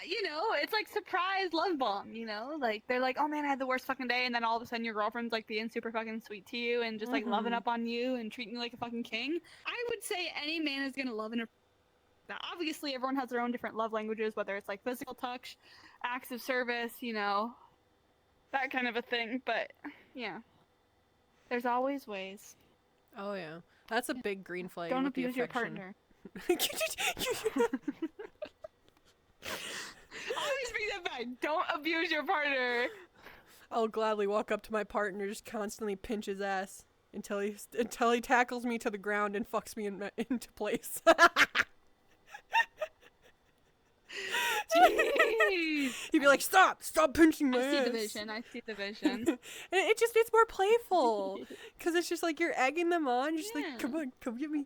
you know, it's like surprise love bomb, you know? Like, they're like, oh man, I had the worst fucking day, and then all of a sudden your girlfriend's like being super fucking sweet to you and just like loving up on you and treating you like a fucking king. I would say any man is gonna love now, obviously everyone has their own different love languages, whether it's like physical touch, acts of service, you know, that kind of a thing. But yeah, there's always ways. Oh yeah, that's a big green flag. Don't with the abuse your affection. partner. Always bring that back. Don't abuse your partner. I'll gladly walk up to my partner, just constantly pinch his ass until he tackles me to the ground and fucks me into place. Jeez. He'd be like, stop pinching my I see ass. the vision. I see the vision. And it's more playful. Because it's just like you're egging them on. Just like, Yeah. come on, come get me.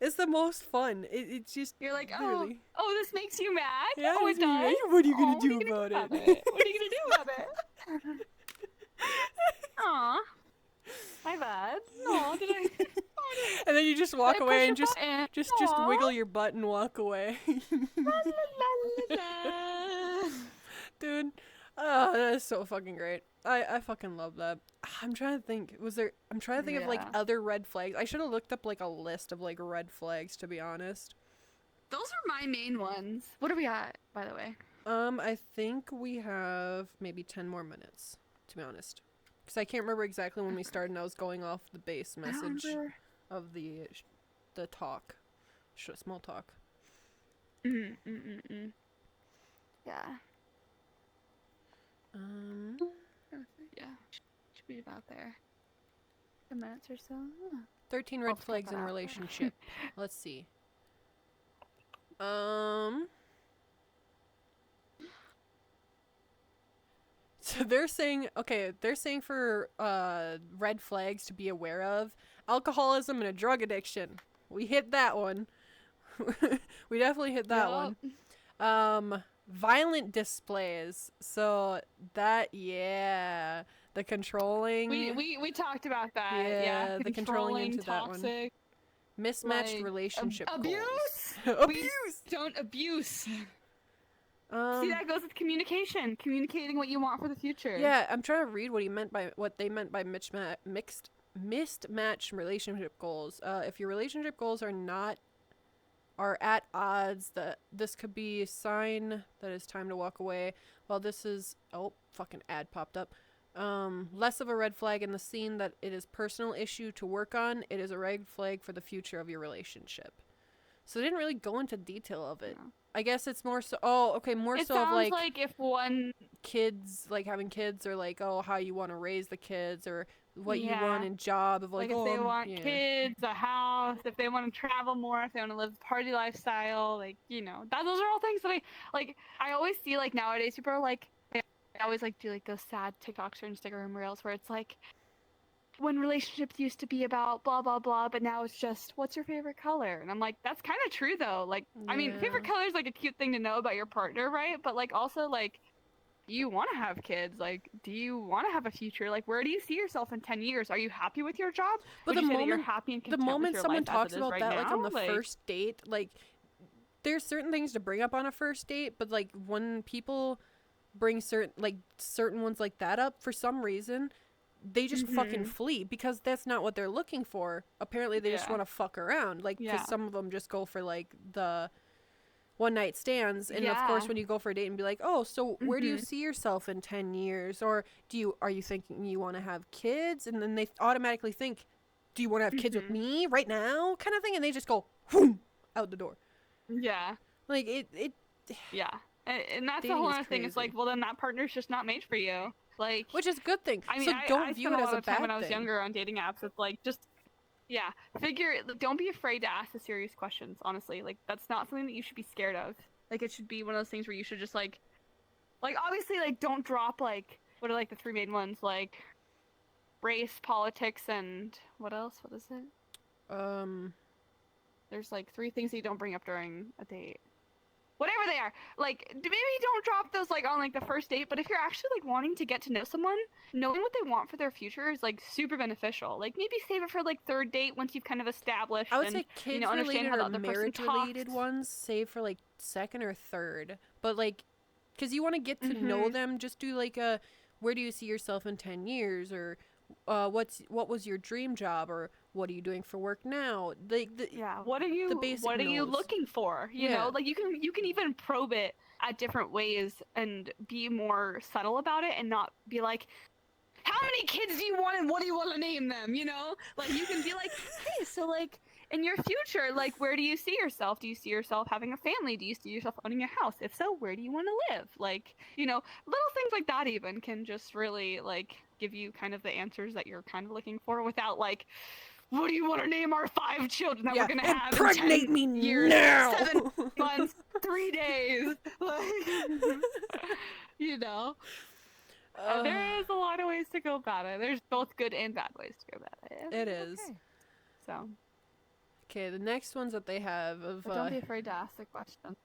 It's the most fun. It's just You're like, literally. oh, this makes you mad? Yeah, Oh, it it makes me does? mad. What are you Aw, gonna what do are you gonna about do it? about it? What are you gonna do about it? Aw. My bad. No, did I? And then you just walk Did I away push and your just button? just Aw. wiggle your butt and walk away. La, la, la, la. Dude, oh, that is so fucking great. I fucking love that. I'm trying to think. I'm trying to think of like Yeah. other red flags. I should have looked up like a list of like red flags, to be honest. Those are my main ones. What are we at, by the way? I think we have maybe 10 more minutes, to be honest. Because I can't remember exactly when we started and I was going off the base I don't message remember. of the talk. Small talk. Yeah. Um, Yeah. Should be about there. 10 minutes or so. 13 I'll red check flags that in out. relationship. Let's see. So they're saying for red flags to be aware of, alcoholism and a drug addiction. We hit that one. We definitely hit that one. Violent displays. So that, yeah, the controlling, We talked about that. Yeah, Yeah. the controlling into that one. toxic, mismatched like, relationship abuse. goals. Abuse. Don't abuse. See, that goes with communication. Communicating what you want for the future. Yeah, I'm trying to read what they meant by mismatched relationship goals. If your relationship goals are at odds, that this could be a sign that it's time to walk away. While this is fucking ad popped up. Less of a red flag in the scene that it is personal issue to work on. It is a red flag for the future of your relationship. So they didn't really go into detail of it. No. I guess it's more so. More It so of sounds like if one kids, like having kids, or like how you want to raise the kids, or what you Yeah. want in job of like if they want kids, a house, if they want to travel more, if they want to live the party lifestyle, like those are all things that I always see like nowadays people are like they always like do like those sad TikToks or Instagram reels where it's like when relationships used to be about blah blah blah, but now it's just what's your favorite color, and I'm like that's kind of true though. Like I mean, favorite Yeah. color is like a cute thing to know about your partner, right? But like also like. You want to have kids? Like, do you want to have a future? Like, where do you see yourself in 10 years? Are you happy with your job? But Would the you say that you're moment happy and the content with moment your someone life as talks it is about right that, like now? on the first date, like there's certain things to bring up on a first date, but like when people bring certain ones like that up for some reason, they just fucking flee because that's not what they're looking for. Apparently, they just Yeah. want to fuck around, like because Yeah. some of them just go for like the one night stands, and of course Yeah. when you go for a date and be like, oh, so where do you see yourself in 10 years, or are you thinking you want to have kids, and then they automatically think, do you want to have kids with me right now, kind of thing, and they just go whoom, out the door. Yeah. Like it Yeah. And that's the Dating whole is other thing. It's crazy. like, well, then that partner's just not made for you. Like, which is a good thing. I mean, So don't I view spent it a as lot a of time bad when I was thing. younger on dating apps. It's like, just, yeah, don't be afraid to ask the serious questions, honestly. Like, that's not something that you should be scared of. Like, it should be one of those things where you should just, like obviously, like, don't drop, like, what are, like, the three main ones? Like, race, politics, and what else? What is it? There's, like, three things that you don't bring up during a date. Whatever they are. Like, maybe don't drop those, like, on, like, the first date, but if you're actually, like, wanting to get to know someone, knowing what they want for their future is, like, super beneficial. Like, maybe save it for, like, third date once you've kind of established I would and, say kids understand related how the or other person marriage related talks. ones save for like second or third, but like because you want to get to know them, just do like a where do you see yourself in 10 years, or what was your dream job, or what are you doing for work now, Yeah, what are you basic you knows. looking for? You Yeah. know, like you can even probe it at different ways and be more subtle about it and not be like, how many kids do you want and what do you want to name them? You know, like you can be like, hey, so like in your future, like where do you see yourself? Do you see yourself having a family? Do you see yourself owning a house? If so, where do you want to live? Like, little things like that even can just really like give you kind of the answers that you're kind of looking for without like, what do you want to name our 5 children that we're gonna have in impregnate 10 me years, now. 7 months, 3 days. Like, you know. There is a lot of ways to go about it. There's both good and bad ways to go about it. It It's is. okay. So, Okay, the next ones that they have of but don't be afraid to ask the question.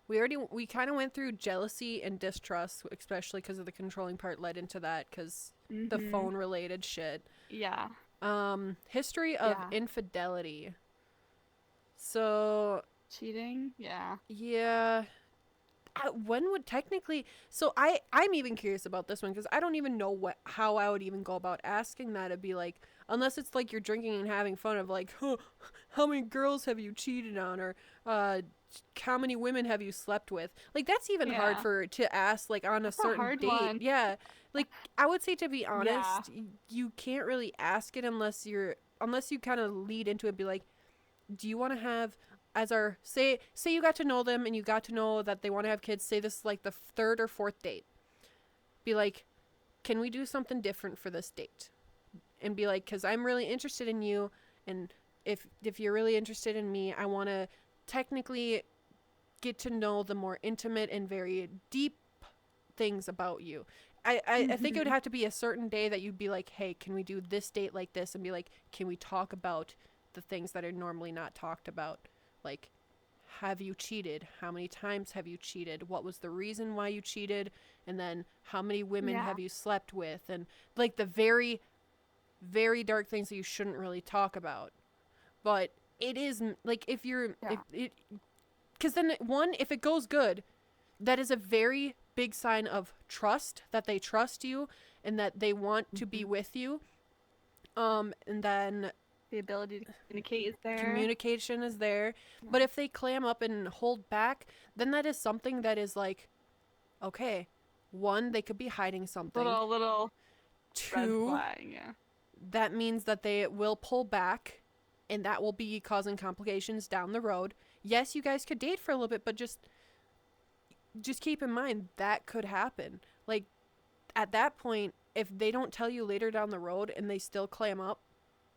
we kind of went through jealousy and distrust, especially because of the controlling part led into that because the Mhm. phone related shit. Yeah. History of Yeah. infidelity. So Cheating? Yeah. yeah, when would technically? So I'm even curious about this one because I don't even know how I would even go about asking that. It'd be like, unless it's like you're drinking and having fun of like, huh, how many girls have you cheated on, or how many women have you slept with? Like that's even hard Yeah. to ask like on That's a a certain hard date. one. Yeah, like I would say to be honest, Yeah. you can't really ask it unless you kind of lead into it. And be like, do you want to have as our say you got to know them and you got to know that they want to have kids, say this is like the third or fourth date, be like, can we do something different for this date? And be like, because I'm really interested in you, and if you're really interested in me, I want to technically get to know the more intimate and very deep things about you. I think it would have to be a certain day that you'd be like, hey, can we do this date like this? And be like, can we talk about the things that are normally not talked about? Like, have you cheated? How many times have you cheated? What was the reason why you cheated? And then how many women Yeah. have you slept with? And like the very, very dark things that you shouldn't really talk about. But it is like if you're, Yeah. because then one, if it goes good, that is a very big sign of trust, that they trust you and that they want to be with you. And then The ability to communicate is there. communication is there. But if they clam up and hold back, then that is something that is like, okay, one, they could be hiding something. Little red Two, flag, yeah. that means that they will pull back and that will be causing complications down the road. Yes, you guys could date for a little bit, but just keep in mind that could happen. Like at that point, if they don't tell you later down the road and they still clam up,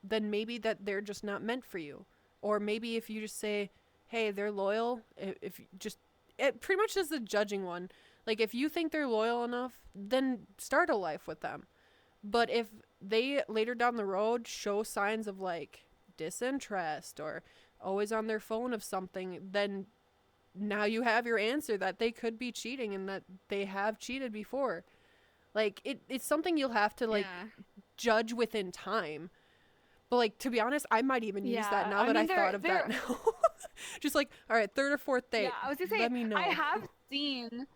then maybe that they're just not meant for you. Or maybe if you just say, hey, they're loyal, if you just, it pretty much is the judging one. Like if you think they're loyal enough, then start a life with them. But if they later down the road show signs of like disinterest or always on their phone of something, then now you have your answer that they could be cheating and that they have cheated before. Like it's something you'll have to like judge within time. But like to be honest, I might even use that now that I thought of that now. Just like, all right, third or fourth date. Yeah, I was gonna say, let me know. I have seen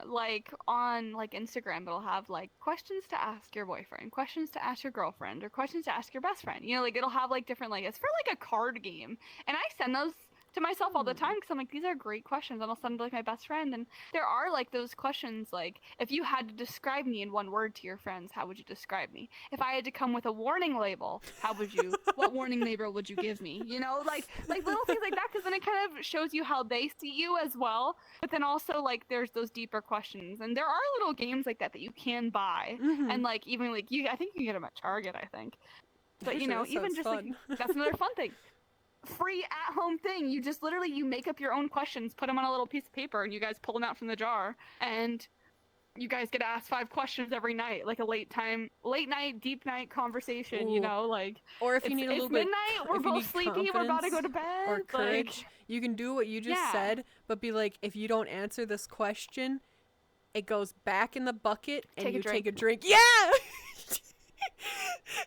like on like Instagram, it'll have like questions to ask your boyfriend, questions to ask your girlfriend, or questions to ask your best friend. You know, like it'll have like different, like it's for like a card game, and I send those to myself all the time because I'm like, these are great questions, and I'll send them to like my best friend. And there are like those questions, like if you had to describe me in one word to your friends, how would you describe me? If I had to come with a warning label, how would you? What warning label would you give me? You know, like little things like that, because then it kind of shows you how they see you as well. But then also like there's those deeper questions, and there are little games like that that you can buy, and like even like I think you can get them at Target, I think. But you know, even just like that's another fun thing. Free at-home thing. You just literally you make up your own questions, put them on a little piece of paper, and you guys pull them out from the jar, and you guys get asked 5 questions every night, like a late night, deep night conversation. Ooh. You know, like or if you need a little bit, midnight, we're both sleepy, we're about to go to bed, or courage, like, you can do what you just said, but be like, if you don't answer this question, it goes back in the bucket, and you take a drink. Yeah.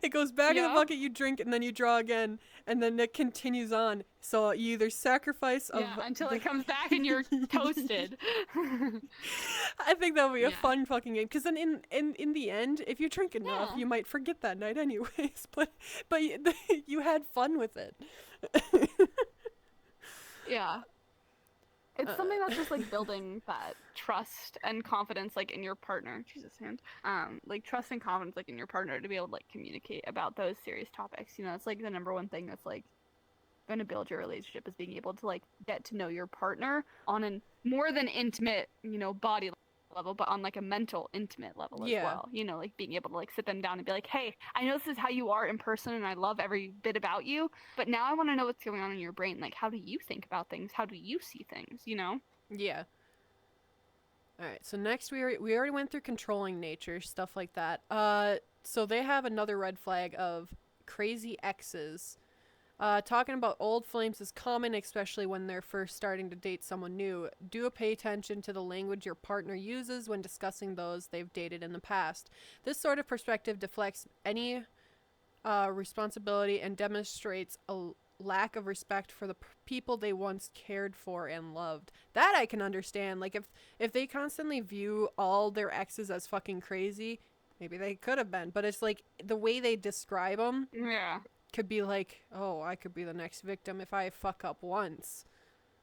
It goes back in the bucket, you drink, and then you draw again, and then it continues on. So you either sacrifice until it comes back and you're toasted. I think that would be a fun fucking game, because then in the end, if you drink enough, you might forget that night anyways. But you had fun with it. Yeah. It's something that's just like building that trust and confidence like in your partner. Jesus hand. Like trust and confidence like in your partner to be able to like communicate about those serious topics. You know, it's like the number one thing that's like gonna build your relationship is being able to like get to know your partner on a more than intimate, you know, body level, but on like a mental intimate level as well. You know, like being able to like sit them down and be like, hey, I know this is how you are in person and I love every bit about you, but now I want to know what's going on in your brain. Like, how do you think about things? How do you see things, you know? Yeah. All right. So next we already went through controlling nature, stuff like that. So they have another red flag of crazy exes. Talking about old flames is common, especially when they're first starting to date someone new. Do pay attention to the language your partner uses when discussing those they've dated in the past. This sort of perspective deflects any responsibility and demonstrates a lack of respect for the people they once cared for and loved. That I can understand. Like if they constantly view all their exes as fucking crazy, maybe they could have been, but it's like the way they describe them Yeah. could be like, oh, I could be the next victim if I fuck up once.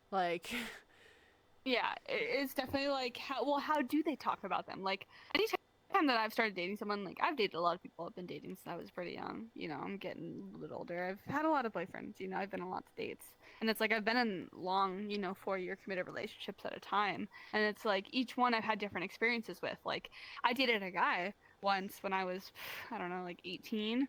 Like, Yeah, it's definitely like how do they talk about them? Like anytime that I've started dating someone, like I've dated a lot of people. I've been dating since I was pretty young. You know, I'm getting a little bit older. I've had a lot of boyfriends. You know, I've been on lots of dates, and it's like I've been in long, 4-year committed relationships at a time, and it's like each one I've had different experiences with. Like I dated a guy once when I was, I don't know, like 18.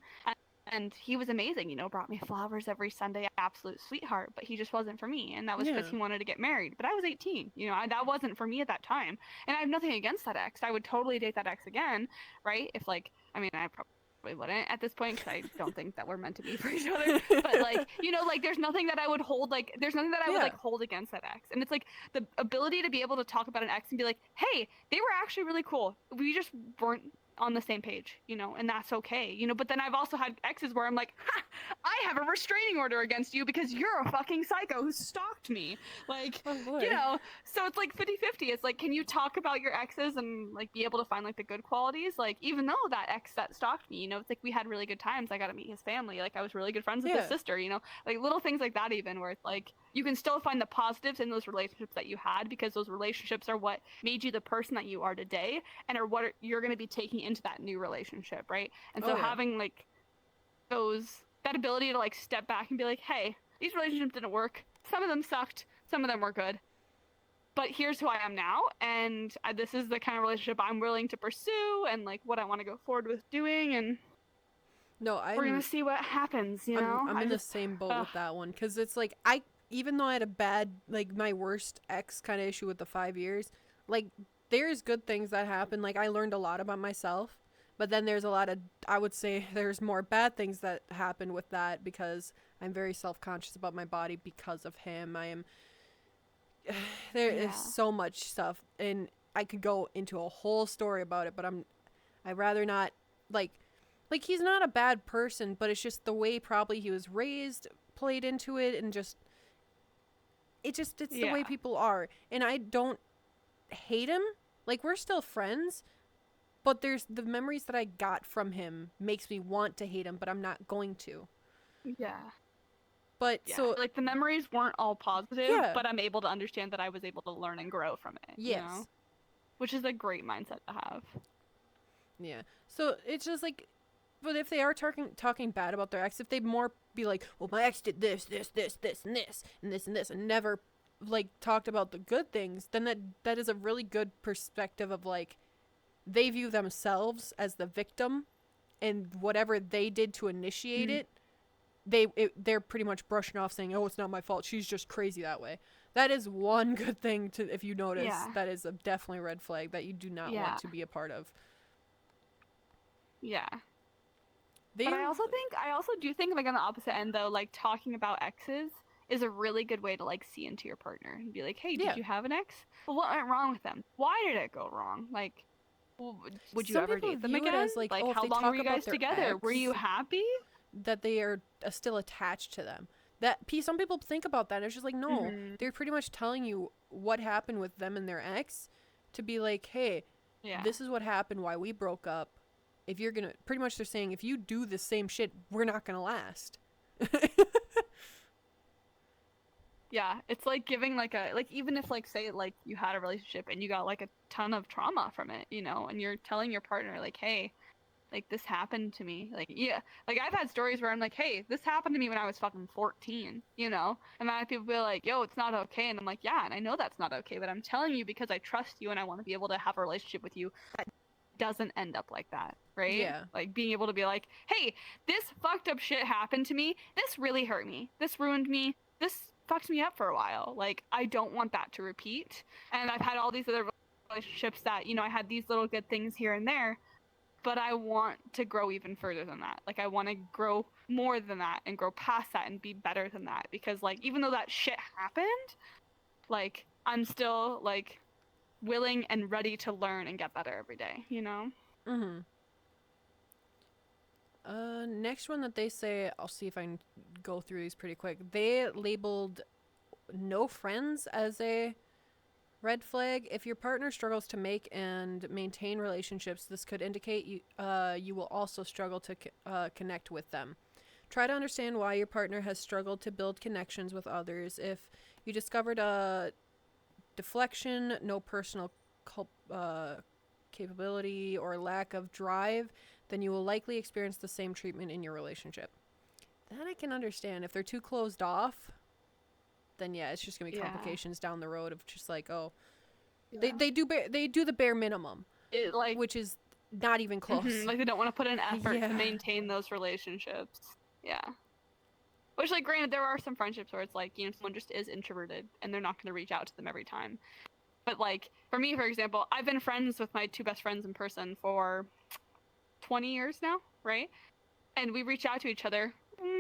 And he was amazing, brought me flowers every Sunday, absolute sweetheart, but he just wasn't for me. And that was because Yeah. he wanted to get married. But I was 18, that wasn't for me at that time. And I have nothing against that ex. I would totally date that ex again, right? If I probably wouldn't at this point because I don't think that we're meant to be for each other. But there's nothing that I would hold, there's nothing that I would hold against that ex. And it's like the ability to be able to talk about an ex and be like, hey, they were actually really cool. We just weren't on the same page, and that's okay, but then I've also had exes where I'm like, ha, I have a restraining order against you because you're a fucking psycho who stalked me. Like, Oh, boy. So it's like 50-50. It's like, can you talk about your exes and like be able to find like the good qualities? Like, even though that ex that stalked me, it's like we had really good times. I got to meet his family. Like, I was really good friends with his sister, like little things like that, even where it's like, you can still find the positives in those relationships that you had because those relationships are what made you the person that you are today and are what you're going to be taking into that new relationship, right? And so having like that ability to like step back and be like, hey, these relationships didn't work. Some of them sucked. Some of them were good. But here's who I am now, and this is the kind of relationship I'm willing to pursue and like what I want to go forward with doing, and we're gonna see what happens, I'm in the same boat with that one because it's like even though I had a bad, like my worst ex kind of issue with the 5 years, like there's good things that happen. Like I learned a lot about myself, but then there's a lot of, I would say there's more bad things that happen with that because I'm very self-conscious about my body because of him. There is so much stuff, and I could go into a whole story about it, but I'd rather not, like he's not a bad person, but it's just the way probably he was raised played into it, and it's the way people are. And I don't hate him. Like, we're still friends, but there's the memories that I got from him makes me want to hate him, but I'm not going to. Yeah. But so like the memories weren't all positive, but I'm able to understand that I was able to learn and grow from it. Yes. Which is a great mindset to have. Yeah. So it's just like, but if they are talking bad about their ex, if they more be like, well, my ex did this, this, this, this, and this, and this, and this, and never like talked about the good things, then that is a really good perspective of like, they view themselves as the victim, and whatever they did to initiate it, they're pretty much brushing off, saying, oh, it's not my fault, she's just crazy that way. That is one good thing to, if you notice, that is definitely a red flag that you do not want to be a part of. Yeah. But I also do think, like, on the opposite end, though, like, talking about exes is a really good way to, like, see into your partner and be like, hey, did you have an ex? Well, what went wrong with them? Why did it go wrong? Like, would you ever date them again? As, like how long were you guys together? Were you happy? That they are still attached to them. Some people think about that, and it's just like, no, they're pretty much telling you what happened with them and their ex to be like, hey, this is what happened, why we broke up. If you're gonna, pretty much they're saying, if you do the same shit, we're not gonna last. Yeah, it's like giving like even if like say like you had a relationship and you got like a ton of trauma from it, and you're telling your partner like, hey, like this happened to me. Like, like I've had stories where I'm like, hey, this happened to me when I was fucking 14, and then people be like, yo, it's not okay. And I'm like, yeah, and I know that's not okay, but I'm telling you because I trust you and I want to be able to have a relationship with you that doesn't end up like that, right? Yeah. Like being able to be like, hey, this fucked up shit happened to me. This really hurt me. This ruined me. This fucked me up for a while. Like, I don't want that to repeat. And I've had all these other relationships that, you know, I had these little good things here and there, but I want to grow even further than that. Like, I want to grow more than that and grow past that and be better than that. Because, like, even though that shit happened, like, I'm still, like, willing and ready to learn and get better every day, you know? Mm-hmm. Next one that they say, I'll see if I can go through these pretty quick. They labeled no friends as a red flag. If your partner struggles to make and maintain relationships, this could indicate you will also struggle to connect with them. Try to understand why your partner has struggled to build connections with others. If you discovered a deflection, no personal capability, or lack of drive, then you will likely experience the same treatment in your relationship. That I can understand. If they're too closed off, then yeah, it's just gonna be complications down the road of just like, oh, they do the bare minimum, Like, which is not even close. like, they don't want to put in effort to maintain those relationships. Yeah. Which, like, granted, there are some friendships where it's like, you know, someone just is introverted and they're not going to reach out to them every time. But, like, for me, for example, I've been friends with my 2 best friends in person for 20 years now, right? And we reach out to each other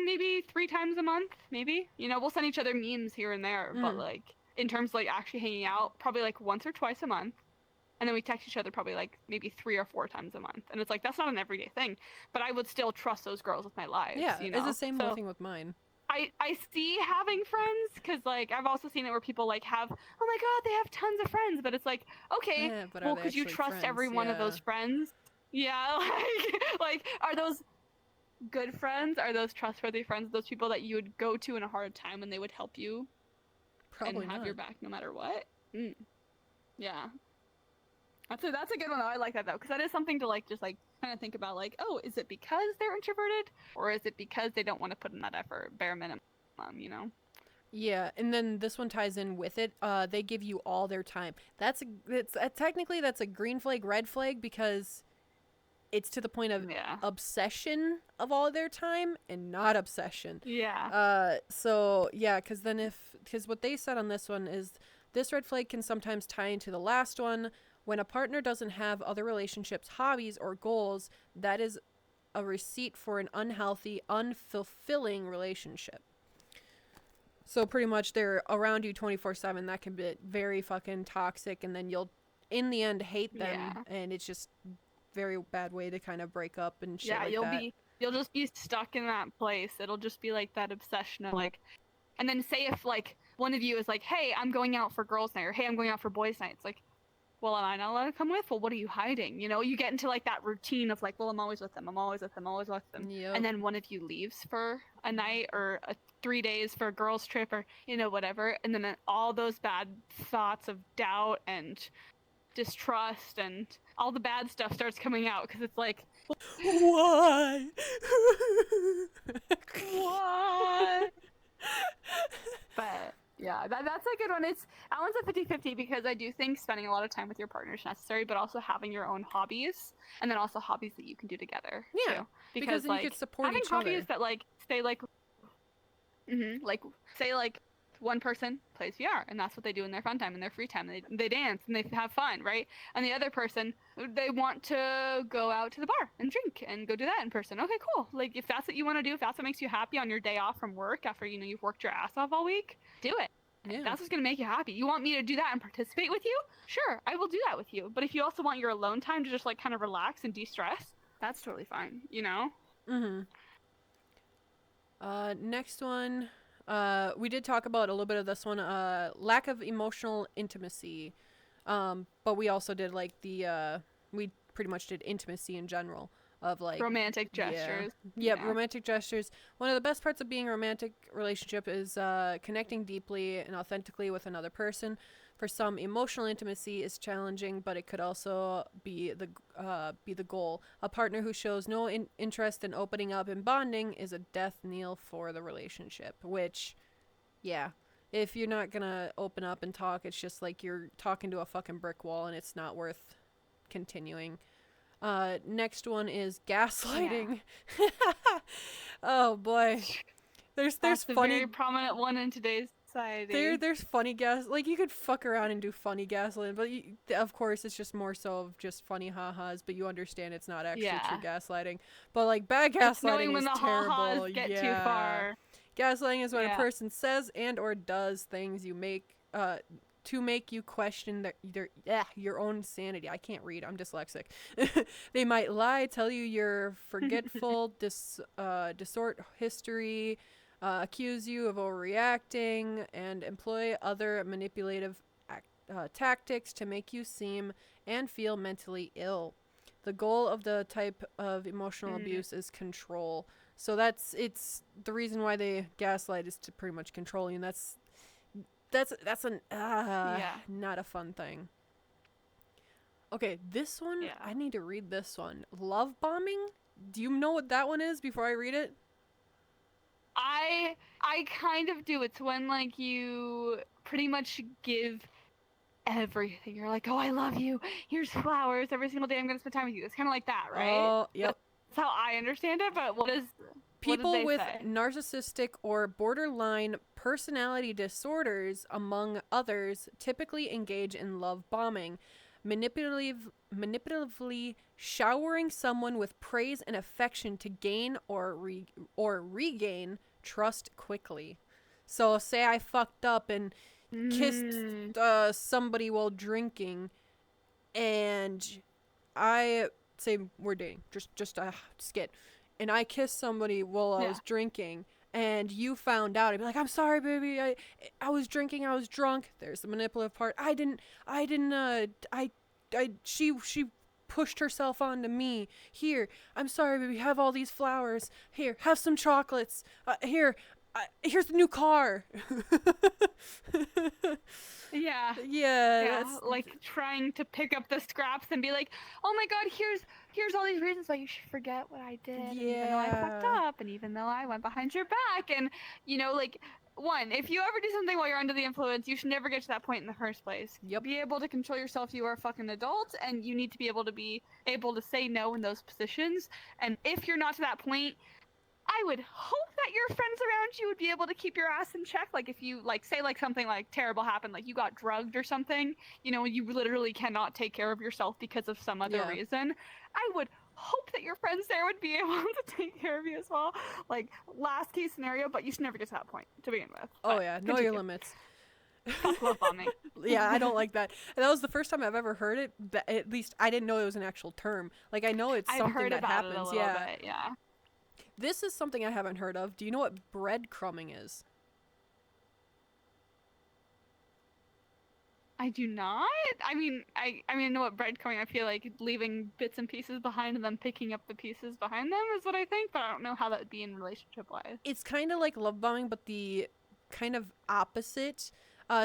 maybe 3 times a month, maybe. You know, we'll send each other memes here and there, but, like, in terms of, like, actually hanging out, probably, like, once or twice a month. And then we text each other probably, like, maybe 3 or 4 times a month. And it's like, that's not an everyday thing. But I would still trust those girls with my lives, Yeah, you know? it's the same So thing with mine. I see having friends, because, like, I've also seen it where people, like, have, oh my god, they have tons of friends. But it's like, okay, Yeah, but well, are they could you actually trust friends? every one of those friends? Yeah, like, are those good friends? Are those trustworthy friends? Those people that you would go to in a hard time and they would help you Probably and have not. your back no matter what? Yeah. That's a good one though. I like that though, because that is something to, like, just, like, kind of think about, like, oh, is it because they're introverted, or is it because they don't want to put in that effort, bare minimum, you know? Yeah, and then this one ties in with it. They give you all their time. Technically that's a green flag, red flag, because it's to the point of obsession of all their time and not obsession. Yeah. So yeah, because what they said on this one is this red flag can sometimes tie into the last one. When a partner doesn't have other relationships, hobbies, or goals, that is a receipt for an unhealthy, unfulfilling relationship. So pretty much they're around you 24/7. That can be very fucking toxic, and then you'll, in the end, hate them, and it's just very bad way to kind of break up and shit like that. You'll just be stuck in that place. It'll just be like that obsession of, like, and then say if, like, one of you is like, hey, I'm going out for girls' night, or hey, I'm going out for boys' night. It's like, well, am I not allowed to come with? Well, what are you hiding? You know, you get into, like, that routine of, like, well, I'm always with them. I'm always with them. Always with them. Yep. And then one of you leaves for a night or 3 days for a girls' trip, or, you know, whatever. And then all those bad thoughts of doubt and distrust and all the bad stuff starts coming out, because it's like, why? what? But yeah, that's a good one. That one's a 50-50, because I do think spending a lot of time with your partner is necessary, but also having your own hobbies, and then also hobbies that you can do together. Yeah, too. because then like, you could support having each other. hobbies that, like, say, like, like, say, like, one person plays VR, and that's what they do in their fun time, in their free time. They dance and they have fun, right? And the other person, they want to go out to the bar and drink and go do that in person. Okay, cool. Like, if that's what you want to do, if that's what makes you happy on your day off from work after, you know, you've worked your ass off all week, do it. Yeah. That's what's going to make you happy. You want me to do that and participate with you? Sure, I will do that with you. But if you also want your alone time to just, like, kind of relax and de-stress, that's totally fine, you know? Next one, we did talk about a little bit of this one, lack of emotional intimacy, but we also did, like, we pretty much did intimacy in general, of, like, romantic gestures. Yeah, romantic gestures. One of the best parts of being a romantic relationship is connecting deeply and authentically with another person. For some, emotional intimacy is challenging, but it could also be the goal. A partner who shows no interest in opening up and bonding is a death knell for the relationship. Which, yeah, if you're not gonna open up and talk, it's just like you're talking to a fucking brick wall, and it's not worth continuing. Next one is gaslighting. Yeah. Oh boy, there's That's funny. a very prominent one in today's society. There's funny like you could fuck around and do funny gaslighting, but of course it's just more so of just funny ha-has, but you understand it's not actually true gaslighting. But like bad It's knowing gaslighting when is the terrible. ha-has get too far. Gaslighting is when a Yeah. person says and or does things to make you question your own sanity. I can't read. I'm dyslexic. They might lie, tell you you're forgetful, distort history, accuse you of overreacting, and employ other manipulative tactics to make you seem and feel mentally ill. The goal of the type of emotional abuse is control. So it's the reason why they gaslight is to pretty much control you, and that's not a fun thing. Okay, this one, I need to read this one. Love bombing? Do you know what that one is before I read it? I kind of do. It's when like you pretty much give everything. You're like, oh, I love you. Here's flowers every single day. I'm gonna spend time with you. It's kind of like that, right? Oh, yep. That's how I understand it. But what did People they with say? narcissistic or borderline personality disorders, among others, typically engage in love bombing, manipulatively showering someone with praise and affection to gain or regain trust quickly. So, say I fucked up and kissed somebody while drinking, and I say we're dating, just a skit. And I kissed somebody while I was drinking, and you found out. I'd be like, I'm sorry, baby. I was drinking. I was drunk. There's the manipulative part. She pushed herself onto me. Here, I'm sorry, baby. Have all these flowers. Here, have some chocolates. Here's the new car. Yeah. Like trying to pick up the scraps and be like, oh my god, here's all these reasons why you should forget what I did. And even though I fucked up, and even though I went behind your back, and like, one, if you ever do something while you're under the influence, you should never get to that point in the first place. Yep. Be able to control yourself. You are a fucking adult, and you need to be able to say no in those positions. And if you're not to that point, I would hope that your friends around you would be able to keep your ass in check. Like if you say something like terrible happened, like you got drugged or something, you literally cannot take care of yourself because of some other reason. I would hope that your friends there would be able to take care of you as well. Like last case scenario, but you should never get to that point to begin with. Oh yeah, know your limits. Fuck love bombing. Yeah, I don't like that. And that was the first time I've ever heard it. At least I didn't know it was an actual term. Like I know it's something I've heard that about happens. It a little bit, yeah. This is something I haven't heard of. Do you know what breadcrumbing is? I do not. I mean, I know what breadcrumbing. I feel like leaving bits and pieces behind and then picking up the pieces behind them is what I think, but I don't know how that would be in relationship-wise. It's kind of like love bombing, but the kind of opposite.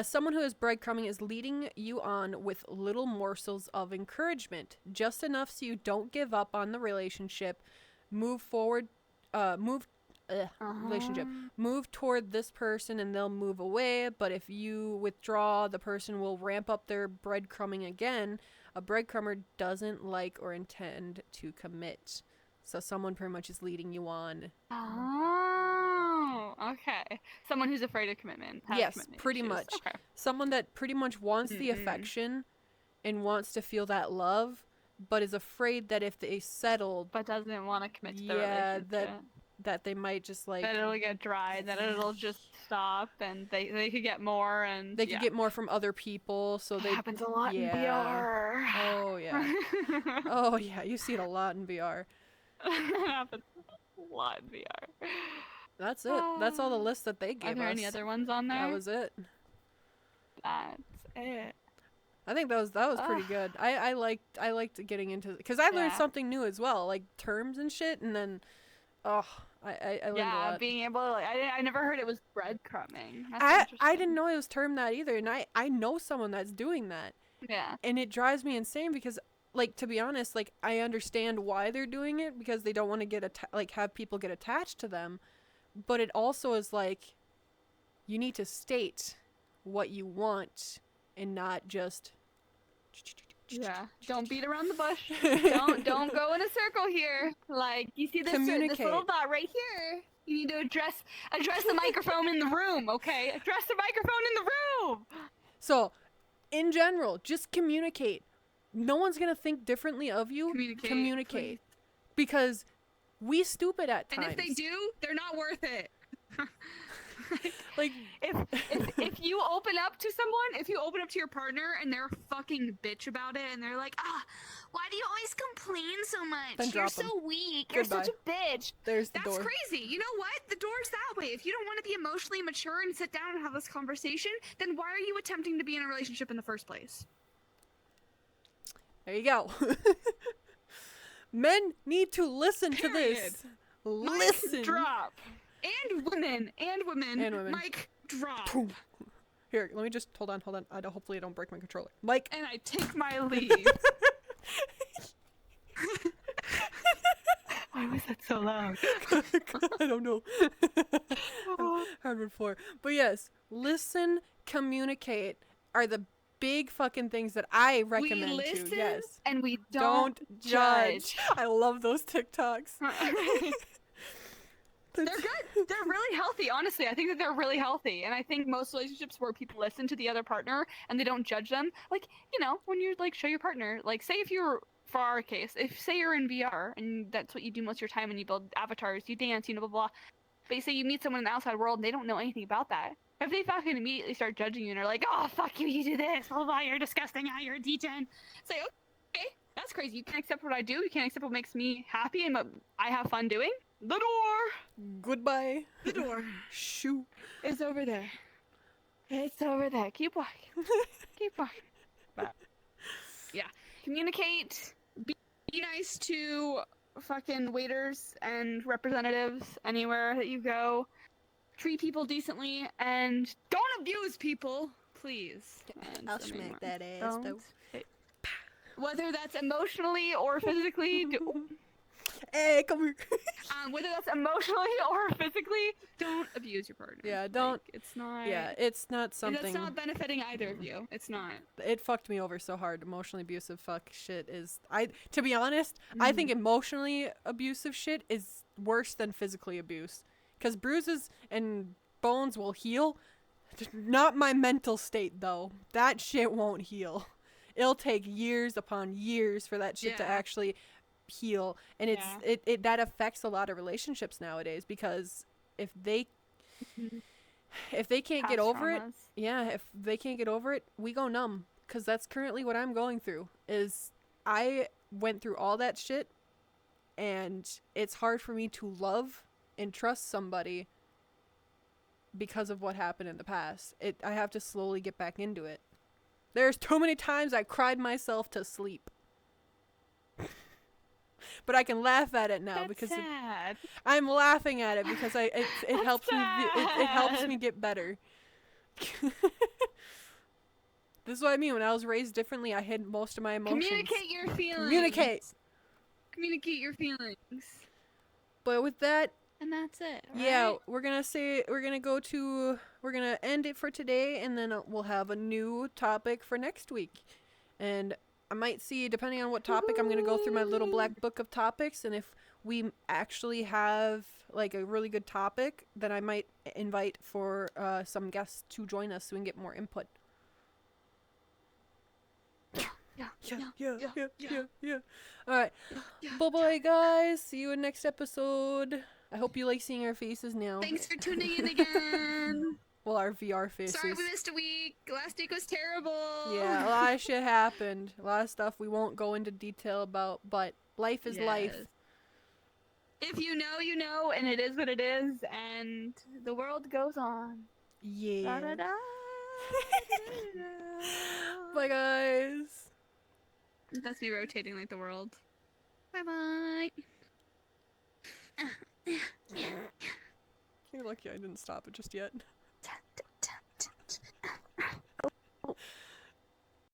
Someone who is breadcrumbing is leading you on with little morsels of encouragement, just enough so you don't give up on the relationship, move toward this person and they'll move away, but if you withdraw, the person will ramp up their breadcrumbing again. A breadcrumber doesn't like or intend to commit. So someone pretty much is leading you on. Oh, okay. Someone who's afraid of commitment. Yes, commitment pretty issues. much. Okay. Someone that pretty much wants the affection and wants to feel that love, but is afraid that if they settled, but doesn't want to commit to the relationship. that they might just like that it'll get dry, that it'll just stop, and they could get more, and they could get more from other people. So they happens a lot in VR. Oh yeah, oh yeah, you see it a lot in VR. It happens a lot in VR. That's it. That's all the lists that they gave us. Are there any other ones on there? That was it. That's it. I think that was pretty good. I liked getting into it because I learned something new as well, like terms and shit, and then I learned a lot. Being able to I never heard it was breadcrumbing. I didn't know it was termed that either, and I know someone that's doing that. Yeah. And it drives me insane because, like, to be honest, like I understand why they're doing it because they don't want to get have people get attached to them, but it also is like you need to state what you want and not just. Yeah, don't beat around the bush. Don't go in a circle here. Like, you see this little dot right here. You need to address the microphone in the room, okay? Address the microphone in the room. So, in general, just communicate. No one's gonna think differently of you. Communicate. Because we stupid at And times. if they do, they're not worth it. Like, If you open up to someone, if you open up to your partner and they're a fucking bitch about it and they're like, why do you always complain so much? Then You're drop 'em. so weak. You're such a bitch. there's the That's door. crazy. You know what? The door's that way. If you don't want to be emotionally mature and sit down and have this conversation, then why are you attempting to be in a relationship in the first place? There you go. Men need to listen to Period. this. Mic Listen. Drop. And women. Mic drop. Boom. Here, let me just hold on. Hopefully I don't break my controller. Mike. And I take my leave. Why was that so loud? I don't know. Heard before. But yes, listen, communicate are the big fucking things that I recommend listen to. Yes. and we Don't judge. I love those TikToks. They're good. They're really healthy, honestly. I think that they're really healthy. And I think most relationships where people listen to the other partner and they don't judge them, like, you know, when you like show your partner, like say if you're, for our case, if say you're in VR and that's what you do most of your time and you build avatars, you dance, you know, blah, blah, but you say you meet someone in the outside world and they don't know anything about that. If they fucking immediately start judging you and are like, oh, fuck you, you do this, blah, blah, you're disgusting, you're a D10. Say, okay, that's crazy. You can't accept what I do. You can't accept what makes me happy and what I have fun doing. The door! Goodbye. The door. Shoo. It's over there. It's over there. Keep walking. Keep walking. But, yeah. Communicate. Be nice to Fucking waiters and representatives anywhere that you go. Treat people decently and don't abuse people, please. And I'll so many smack more. that ass, though. Don't. Whether that's emotionally or physically, Hey, come here. whether that's emotionally or physically, don't abuse your partner. Yeah, don't- Like, it's not. Yeah, it's not something. It's not benefiting either of you. It's not. It fucked me over so hard. Emotionally abusive fuck shit is. To be honest, I think emotionally abusive shit is worse than physically abuse. Because bruises and bones will heal. Not my mental state, though. That shit won't heal. It'll take years upon years for that shit to Yeah. actually heal. And it's Yeah. it that affects a lot of relationships nowadays, because if they can't get Past over it, traumas. yeah, if they can't get over it, we go numb. Because that's currently what I'm going through. Is I went through all that shit, and it's hard for me to love and trust somebody because of what happened in the past. I have to slowly get back into it. There's too many times I cried myself to sleep. But I can laugh at it now That's because sad. I'm laughing at it because it helps me it helps sad. me get better. This is what I mean. When I was raised differently, I hid most of my emotions. Communicate your feelings. Communicate. Communicate your feelings. But with that, And that's it. yeah, right? we're gonna end it for today, and then we'll have a new topic for next week. And I might see, depending on what topic, I'm gonna go through my little black book of topics, and if we actually have like a really good topic, then I might invite for some guests to join us so we can get more input. Yeah. All right. Bye-bye, guys. See you in next episode. I hope you like seeing our faces now. Thanks for tuning in again. Well, our VR faces. Sorry we missed a week. Last week was terrible. Yeah, a lot of shit happened. A lot of stuff we won't go into detail about, but life is life. Yes. If you know, you know, and it is what it is, and the world goes on. Yeah. Da-da-da. Bye, guys. That's me rotating like the world. Bye bye. You're lucky I didn't stop it just yet.